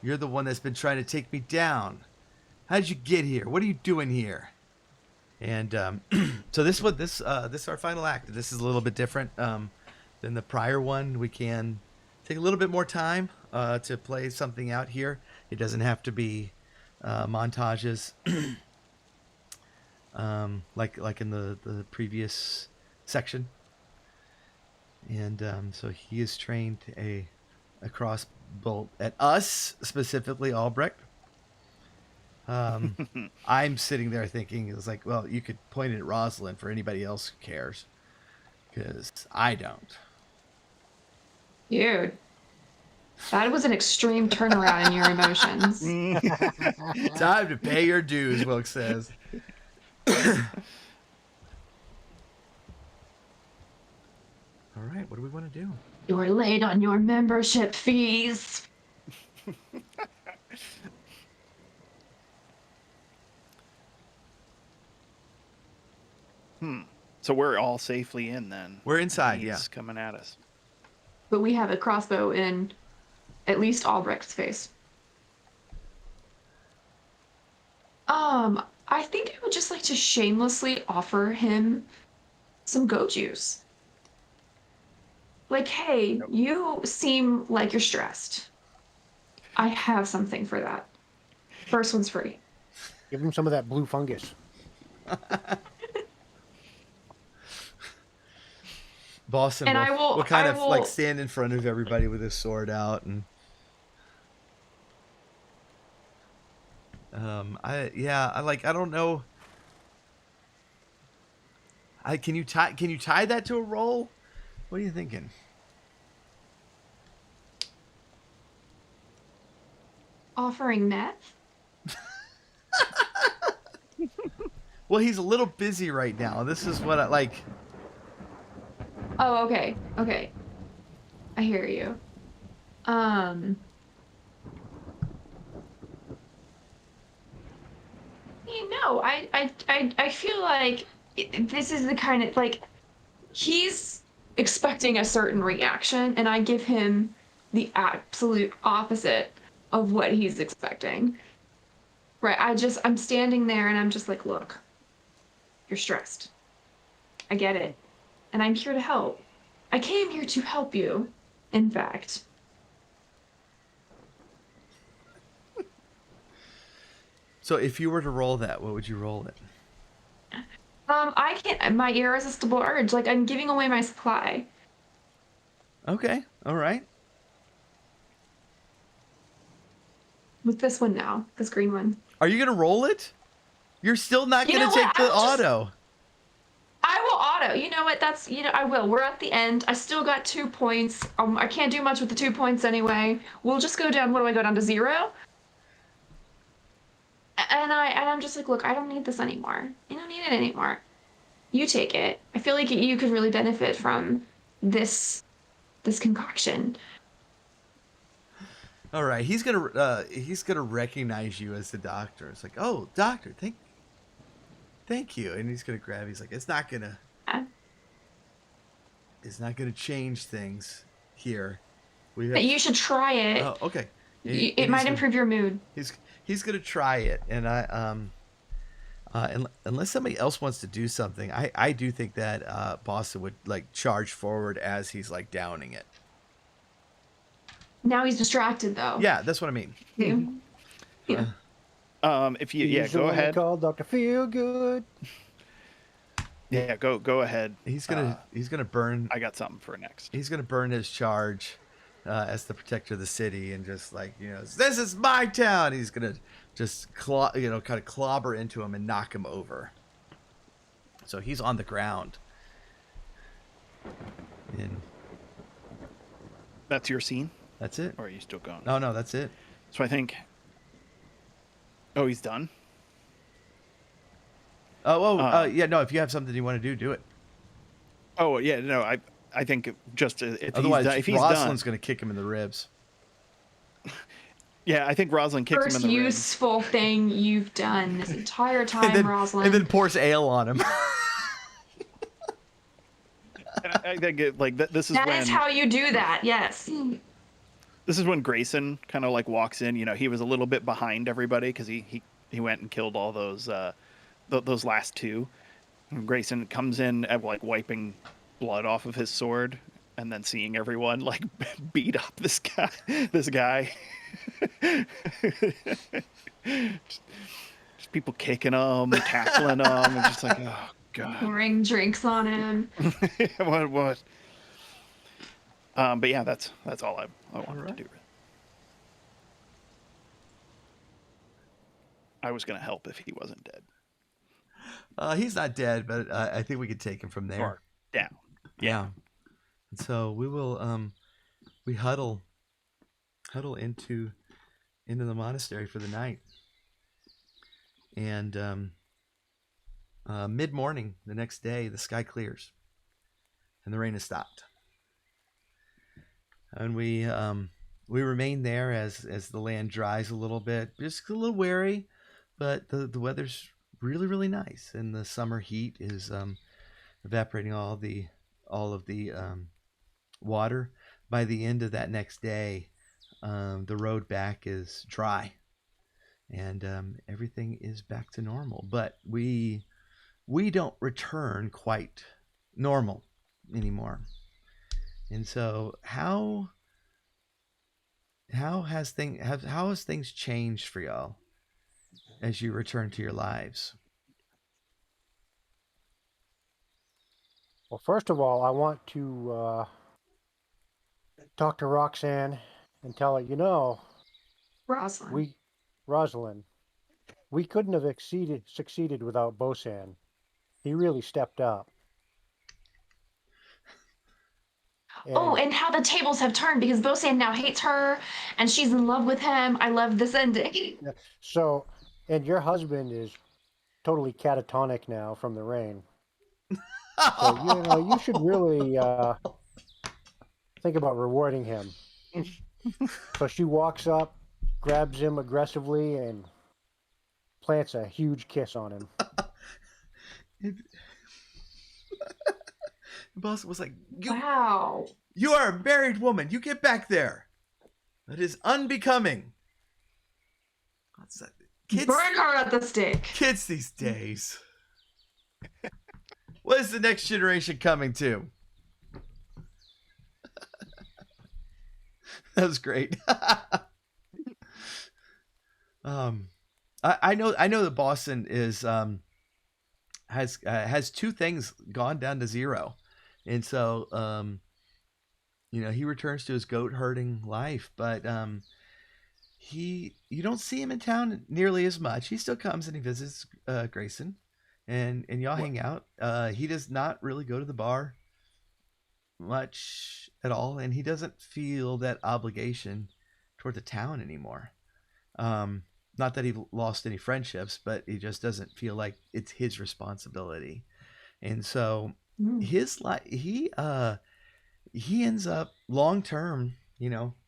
you're the one that's been trying to take me down. How'd you get here? What are you doing here? And so this is our final act. This is a little bit different than the prior one. We can take a little bit more time to play something out here. It doesn't have to be montages like in the previous section. And so he has trained a crossbow at us, specifically Albrecht. I'm sitting there thinking, it's like, well, you could point it at Rosalind for anybody else who cares, because I don't. Dude. That was an extreme turnaround in your emotions. Time to pay your dues, Wilkes says. All right, what do we want to do? You're late on your membership fees. So we're all safely in then. We're inside, He's yeah. coming at us. But we have a crossbow in at least Albrecht's face. I think I would just like to shamelessly offer him some goat juice. Like, hey, you seem like you're stressed. I have something for that. First one's free. Give him some of that blue fungus. Boston And will kind I of will- like stand in front of everybody with his sword out, and I don't know. Can you tie that to a roll? What are you thinking? offering meth? Well, he's a little busy right now. This is what I like. Oh, okay. Okay. I hear you. I feel like this is the kind of like he's expecting a certain reaction, and I give him the absolute opposite of what he's expecting. Right? I'm standing there and I'm just like, look, you're stressed. I get it. And I'm here to help. I came here to help you, in fact. So if you were to roll that, what would you roll it? I can't, my irresistible urge, like I'm giving away my supply. Okay. All right. With this one now, this green one. Are you gonna roll it? You're still not You gonna know take what? the auto. I will auto. You know what? I will. We're at the end. I still got 2 points. I can't do much with the 2 points anyway. We'll just go down. What do I go down to 0? And I'm just like, look, I don't need this anymore. I don't need it anymore. You take it. I feel like you could really benefit from this concoction. All right. He's gonna recognize you as the doctor. It's like, oh, doctor, thank you. And he's gonna grab. He's like, it's not gonna change things here. But you should try it. Oh, okay. It might improve your mood. He's gonna try it, and unless somebody else wants to do something, I do think that Boston would like charge forward as he's like downing it. Now he's distracted though. Yeah, that's what I mean. Yeah. If you go ahead. Call Dr. Feelgood. Yeah, go ahead. He's gonna burn. I got something for next. He's gonna burn his charge as the protector of the city, and just like this is my town. He's gonna just kind of clobber into him and knock him over. So he's on the ground. And that's your scene. That's it. Or are you still going? No, that's it. So I think. Oh, he's done. Yeah. No, if you have something you want to do it. Oh yeah, no. I think just if otherwise, if he's Rosalind's done, going to kick him in the ribs. Yeah, I think Rosalind kicks him in the ribs. First useful thing you've done this entire time, Rosalind. And then pours ale on him. And I think this is that when, is how you do that. Yes. This is when Grayson kind of like walks in. He was a little bit behind everybody because he went and killed all those last two. And Grayson comes in at like wiping blood off of his sword and then seeing everyone like beat up this guy. just people kicking him, tackling him, and just like, oh god, pouring drinks on him. what? But yeah, that's all I wanted to do. I was gonna help if he wasn't dead. He's not dead, but I think we could take him from there. Or down. Yeah. And so we will we huddle into the monastery for the night. And mid-morning the next day, the sky clears and the rain has stopped. And we remain there as the land dries a little bit, just a little wary, but the weather's really, really nice, and the summer heat is evaporating all of the water. By the end of that next day, the road back is dry, and everything is back to normal. But we don't return quite normal anymore. And so how has things changed for y'all as you return to your lives? Well, first of all, I want to talk to Roxanne and tell her, Rosalind, we couldn't have succeeded without Bosan. He really stepped up. Oh, And and how the tables have turned because Bosan now hates her and she's in love with him. I love this ending. yeah, so, and your husband is totally catatonic now from the rain. So you should really think about rewarding him. So she walks up, grabs him aggressively, and plants a huge kiss on him. The boss was like, Wow. You are a married woman. You get back there. That is unbecoming. What's that? Burn her at the stake. Kids these days. What is the next generation coming to? That was great. I know that Boston is has two things gone down to zero, and so he returns to his goat herding life, but you don't see him in town nearly as much. He still comes and he visits Grayson, and y'all hang out. He does not really go to the bar much at all, and he doesn't feel that obligation toward the town anymore. Not that he lost any friendships, but he just doesn't feel like it's his responsibility. And so his life, he ends up long term,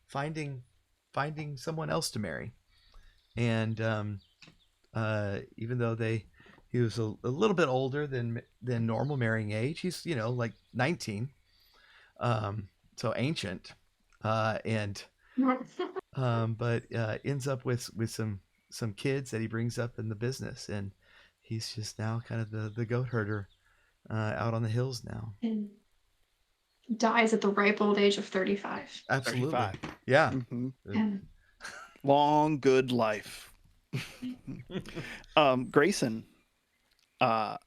finding someone else to marry. And even though he was a little bit older than normal marrying age, he's like 19, so ancient, and but ends up with some kids that he brings up in the business, and he's just now kind of the goat herder out on the hills now. And dies at the ripe old age of 35. Absolutely. 35. Yeah. Mm-hmm. Yeah. Long, good life. Grayson. So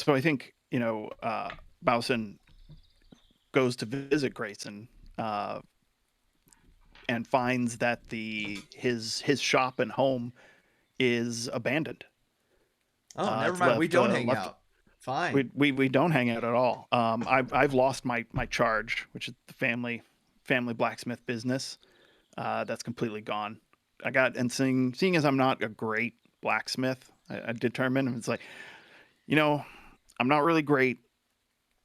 I think, Bowson goes to visit Grayson and finds that his shop and home is abandoned. Oh, never mind. We don't hang out. Fine. We don't hang out at all. I've lost my charge, which is the family blacksmith business. That's completely gone. Seeing as I'm not a great blacksmith, I determined it's like, I'm not really great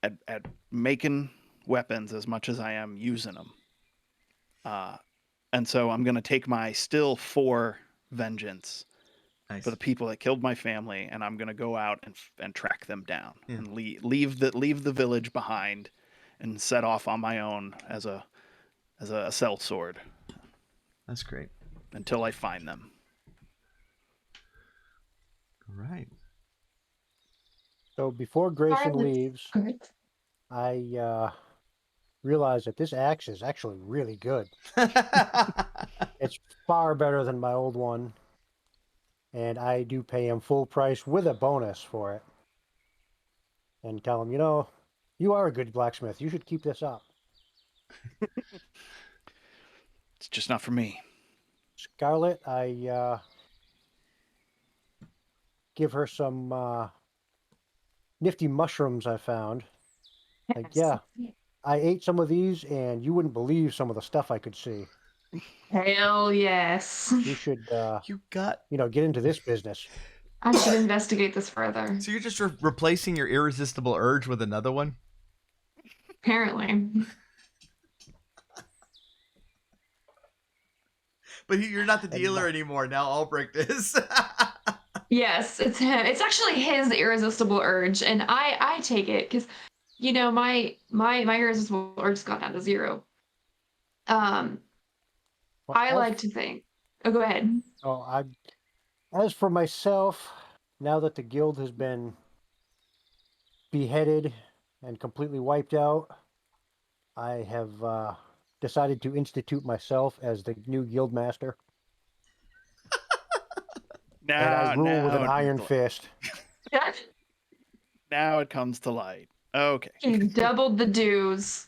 at making weapons as much as I am using them. And so I'm going to take my still for vengeance for the people that killed my family, and I'm going to go out and track them down and leave the village behind and set off on my own as a sellsword. That's great. Until I find them. All right. So before Grayson leaves, I realize that this axe is actually really good. It's far better than my old one. And I do pay him full price with a bonus for it. And tell him, you are a good blacksmith. You should keep this up. It's just not for me. Scarlet, I give her some nifty mushrooms I found. Like, yeah, I ate some of these and you wouldn't believe some of the stuff I could see. Hell yes. You should, get into this business. I should investigate this further. So you're just replacing your irresistible urge with another one? Apparently. But you're not the dealer anymore. Now Albrecht is. Yes, it's him. It's actually his irresistible urge, and I take it because, my irresistible urge has gone down to 0. I like to think. Oh, go ahead. As for myself, now that the guild has been beheaded and completely wiped out, I have decided to institute myself as the new guild master. And I rule with an iron fist. Now it comes to light. Okay. He doubled the dues.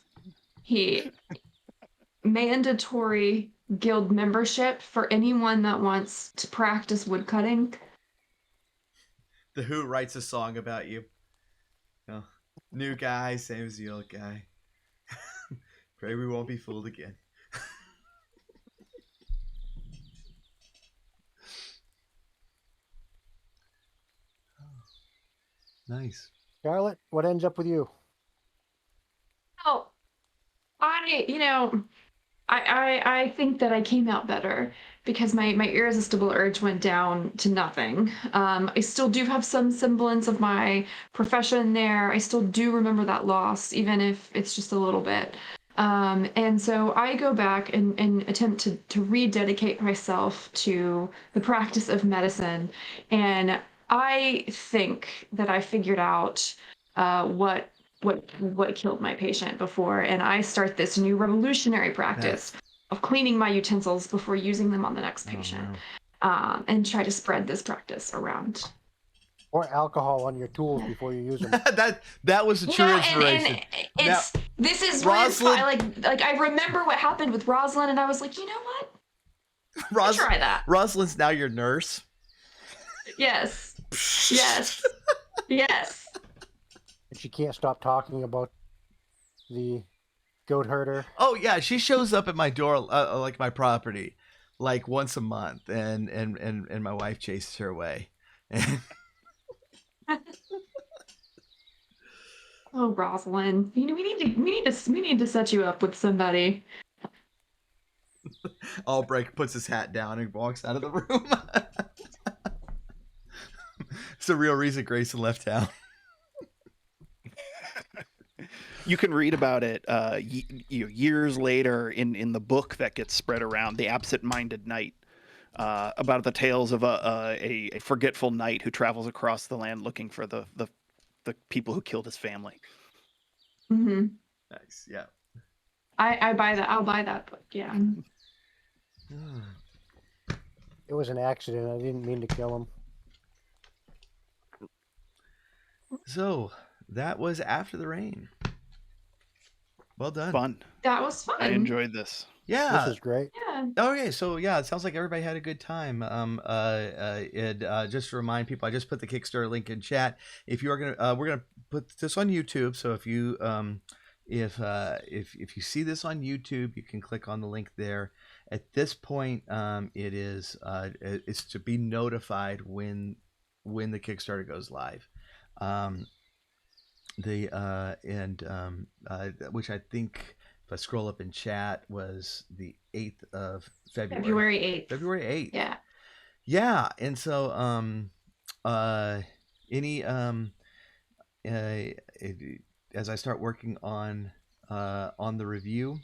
He mandatory guild membership for anyone that wants to practice woodcutting. The Who writes a song about you. New guy, same as the old guy. Pray we won't be fooled again. Nice. Scarlett, what ends up with you? Oh, I think that I came out better because my irresistible urge went down to nothing. I still do have some semblance of my profession there. I still do remember that loss, even if it's just a little bit. And so I go back and attempt to rededicate myself to the practice of medicine. And I think that I figured out what killed my patient before, and I start this new revolutionary practice of cleaning my utensils before using them on the next patient, and try to spread this practice around. Or alcohol on your tools before you use them. that was a true inspiration. And this is Rosalind, like I remember what happened with Rosalind, and I was like, you know what? Try that. Rosalind's now your nurse. Yes. Yes. Yes. And she can't stop talking about the goat herder. Oh yeah, she shows up at my door, like my property, like once a month, and my wife chases her away. Oh, Rosalind, we need to set you up with somebody. Albrecht puts his hat down and walks out of the room. It's the real reason Grayson left town. You can read about it years later in the book that gets spread around, The Absent-Minded Knight, about the tales of a forgetful knight who travels across the land looking for the people who killed his family. Mm-hmm. Nice, yeah. I buy that. I'll buy that book. Yeah. It was an accident. I didn't mean to kill him. So that was After the Rain. Well done. Fun. That was fun. I enjoyed this. Yeah. This is great. Yeah. Okay, so yeah, it sounds like everybody had a good time. Just to remind people, I just put the Kickstarter link in chat. If you are gonna, we're gonna put this on YouTube. So if you, if you see this on YouTube, you can click on the link there. At this point, it's to be notified when the Kickstarter goes live. Which I think, if I scroll up in chat, was the 8th of February. February 8th. February 8th. Yeah. Yeah, and so as I start working on the review,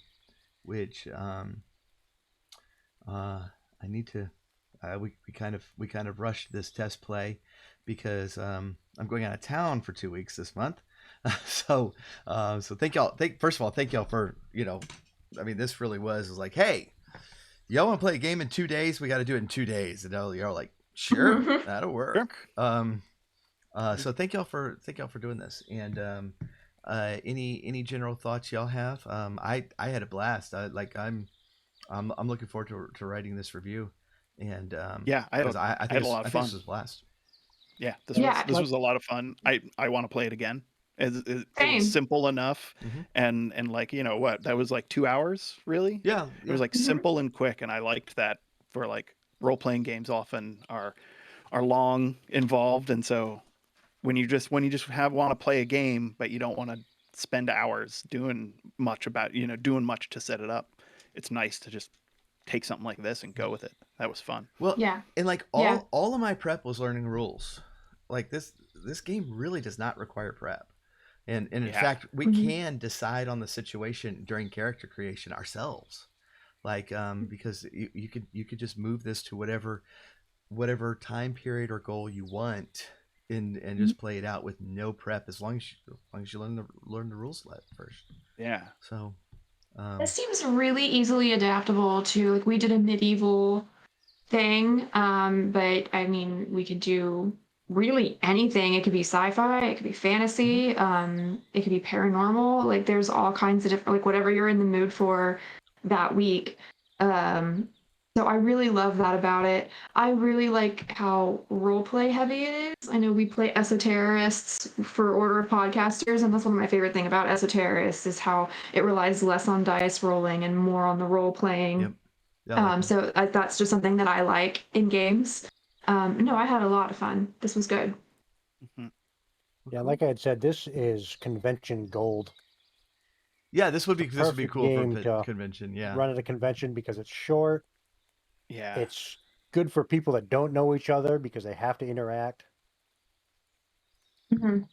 which I need to we kind of rushed this test play because I'm going out of town for 2 weeks this month. So thank y'all. First of all, thank y'all for, I mean, this really was like, hey, y'all want to play a game in 2 days? We got to do it in 2 days. And y'all like, sure, that'll work. Sure. So thank y'all for doing this. And any general thoughts y'all have? I had a blast. I'm looking forward to writing this review. And yeah, I had a lot of fun. This was a blast. Yeah, this was a lot of fun. I want to play it again. It was simple enough, and like, what, that was like 2 hours, really. Yeah, it was like simple and quick, and I liked that. For like, role-playing games often are long, involved, and so when you just want to play a game but you don't want to spend hours doing much to set it up, it's nice to just take something like this and go with it. That was fun. Well, yeah, and like all of my prep was learning rules. Like this game really does not require prep. And in fact, we can decide on the situation during character creation ourselves, like because you could just move this to whatever time period or goal you want, and just play it out with no prep, as long as you learn the rules first. Yeah. So this seems really easily adaptable to, like, we did a medieval thing, but I mean, we could do really anything. It could be sci-fi, it could be fantasy, it could be paranormal. Like, there's all kinds of different, like, whatever you're in the mood for that week. So I really love that about it. I really like how roleplay heavy it is. I know we play Esoterrorists for Order of Podcasters, and that's one of my favorite thing about Esoterrorists is how it relies less on dice rolling and more on the role playing. Yep. Yeah, I like that. So that's just something that I like in games. No, I had a lot of fun. This was good. Mhm. Yeah, like I had said, this is convention gold. Yeah, this would be Perfect cool for game a to convention. Yeah. run at a convention because it's short. Yeah. It's good for people that don't know each other because they have to interact. Mhm.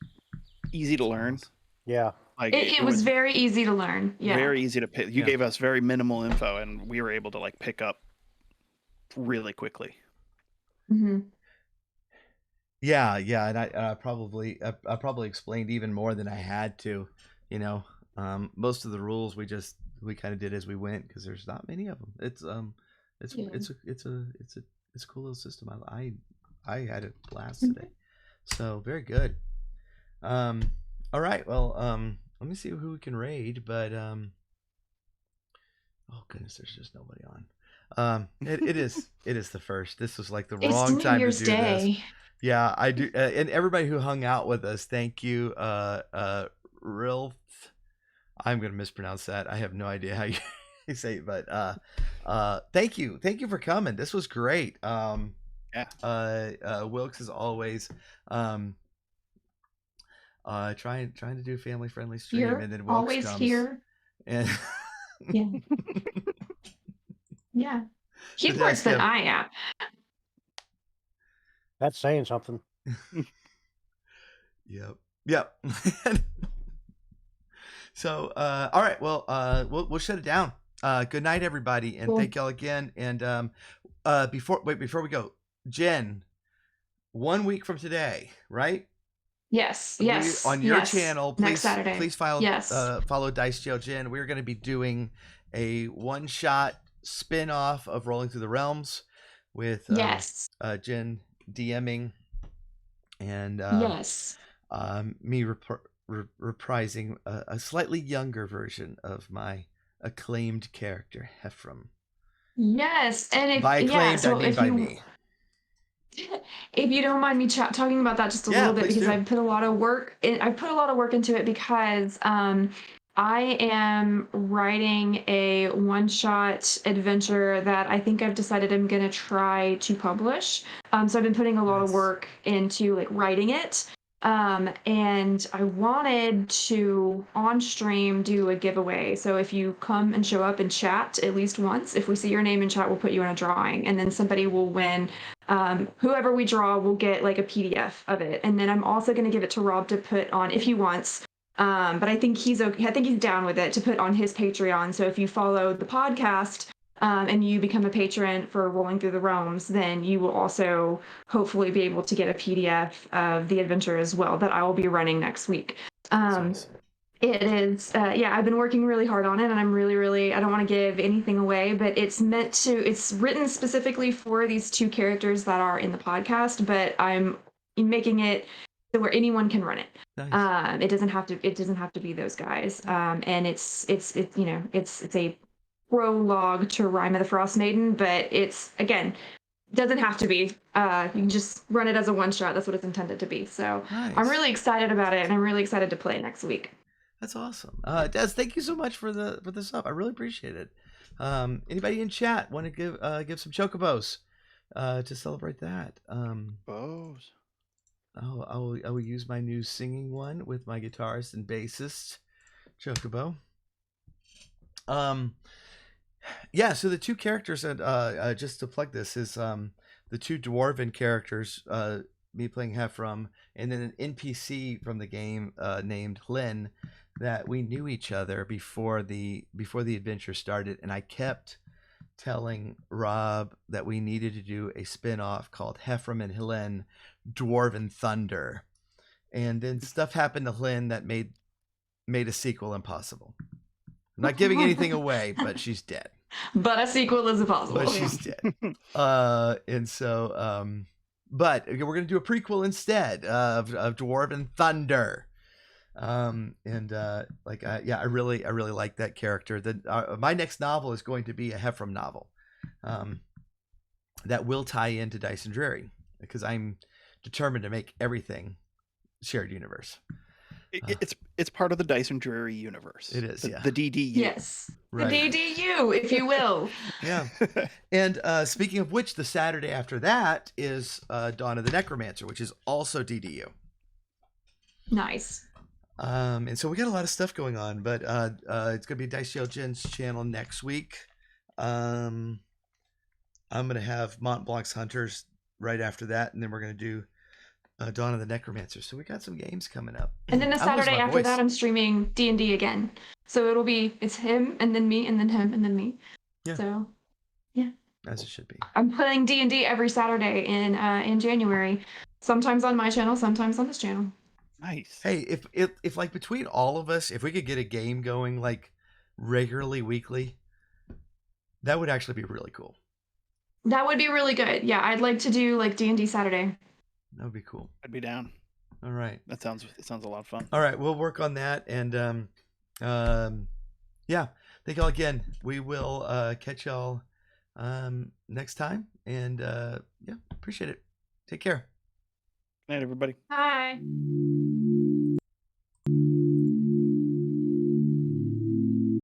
Easy to learn. Yeah. Like It was very easy to learn. Yeah. very easy to pick. You Yeah. gave us very minimal info, and we were able to like pick up really quickly. hmm Yeah, and I probably explained even more than I had to. You know, most of the rules we kind of did as we went because there's not many of them. It's Yeah. it's a cool little system. I had a blast Mhm. today. So very good. All right. Well, let me see who we can raid, but oh goodness, there's just nobody on. It is the first. This was like the It's wrong New time Year's to do this. Day. Yeah, I do, and everybody who hung out with us, thank you. Real, I'm gonna mispronounce that. I have no idea how you say it, but thank you for coming. This was great. Yeah. Wilkes is always trying to do a family friendly stream, Here, and then Wilkes always comes here. and Yeah. Yeah. He's Today I worse than skip. I am. That's saying something. Yep. So, all right. Well, we'll shut it down. Good night, everybody, and Cool. thank y'all again. And before we go, Jen, 1 week from today, right? Yes. Yes. On your yes. channel, Next please Saturday. follow Yes. follow Dice Jail Jen. We're going to be doing a one-shot spin-off of Rolling Through the Realms with Yes. Jen DMing and Yes. me reprising a slightly younger version of my acclaimed character Heffram. Yes. And if By acclaimed, so I mean if by you me. if you don't mind me talking about that just a Yeah, little bit please because do. I put a lot of work into it because I am writing a one-shot adventure that I think I've decided I'm going to try to publish. So I've been putting a lot of Nice. work into like writing it. And I wanted to on stream do a giveaway. So if you come and show up and chat at least once, if we see your name in chat, we'll put you in a drawing, and then somebody will win. Whoever we draw will get like a PDF of it, and then I'm also going to give it to Rob to put on if he wants. But I think he's okay. I think he's down with it to put on his Patreon. So if you follow the podcast and you become a patron for Rolling Through the Realms, then you will also hopefully be able to get a PDF of the adventure as well that I will be running next week. Nice. It is, I've been working really hard on it, and I'm really, I don't want to give anything away, but it's written specifically for these two characters that are in the podcast, but I'm making it so where anyone can run it. Nice. It doesn't have to be those guys. And it's a prologue to Rime of the Frost Maiden, but it's, again, doesn't have to be. You can just run it as a one shot. That's what it's intended to be. So Nice. I'm really excited about it, and I'm really excited to play next week. That's awesome. Des, thank you so much for the sub. I really appreciate it. Anybody in chat want to give some chocobos to celebrate that? Bows. I will use my new singing one with my guitarist and bassist chocobo. Yeah, so the two characters that just to plug this is the two dwarven characters, me playing Heffram, and then an NPC from the game named Lynn, that we knew each other before the adventure started, and I kept telling Rob that we needed to do a spin-off called Heffram and Helen Dwarven Thunder. And then stuff happened to Lynn that made a sequel impossible. I'm not giving anything away, but she's dead. But a sequel is impossible. But she's dead. And so but we're gonna do a prequel instead of Dwarven Thunder. I really like that character. My next novel is going to be a Heffram novel. that will tie into Dice and Dreary, because I'm determined to make everything shared universe. It's part of the Dice and Dreary universe. It is, yeah. The DDU. Yes. Right. The DDU, if you will. Yeah. And speaking of which, the Saturday after that is Dawn of the Necromancer, which is also DDU. Nice. And so we got a lot of stuff going on, but it's gonna be Dice Jail Jen's channel next week. I'm gonna have Mont Blanc's Hunters right after that, and then we're gonna do Dawn of the Necromancer. So we got some games coming up. And then the I lose Saturday my after voice. that, I'm streaming D&D again. So it's him and then me and then him and then me. Yeah. So As it should be. I'm playing D&D every Saturday in January. Sometimes on my channel, sometimes on this channel. Nice. Hey, if like between all of us, if we could get a game going like regularly, weekly, that would actually be really cool. That would be really good. Yeah, I'd like to do like D&D Saturday. That would be cool. I'd be down. All right. It sounds a lot of fun. All right, we'll work on that, and yeah, thank y'all again. We will catch y'all next time, and yeah, appreciate it. Take care. Good night, everybody. Hi.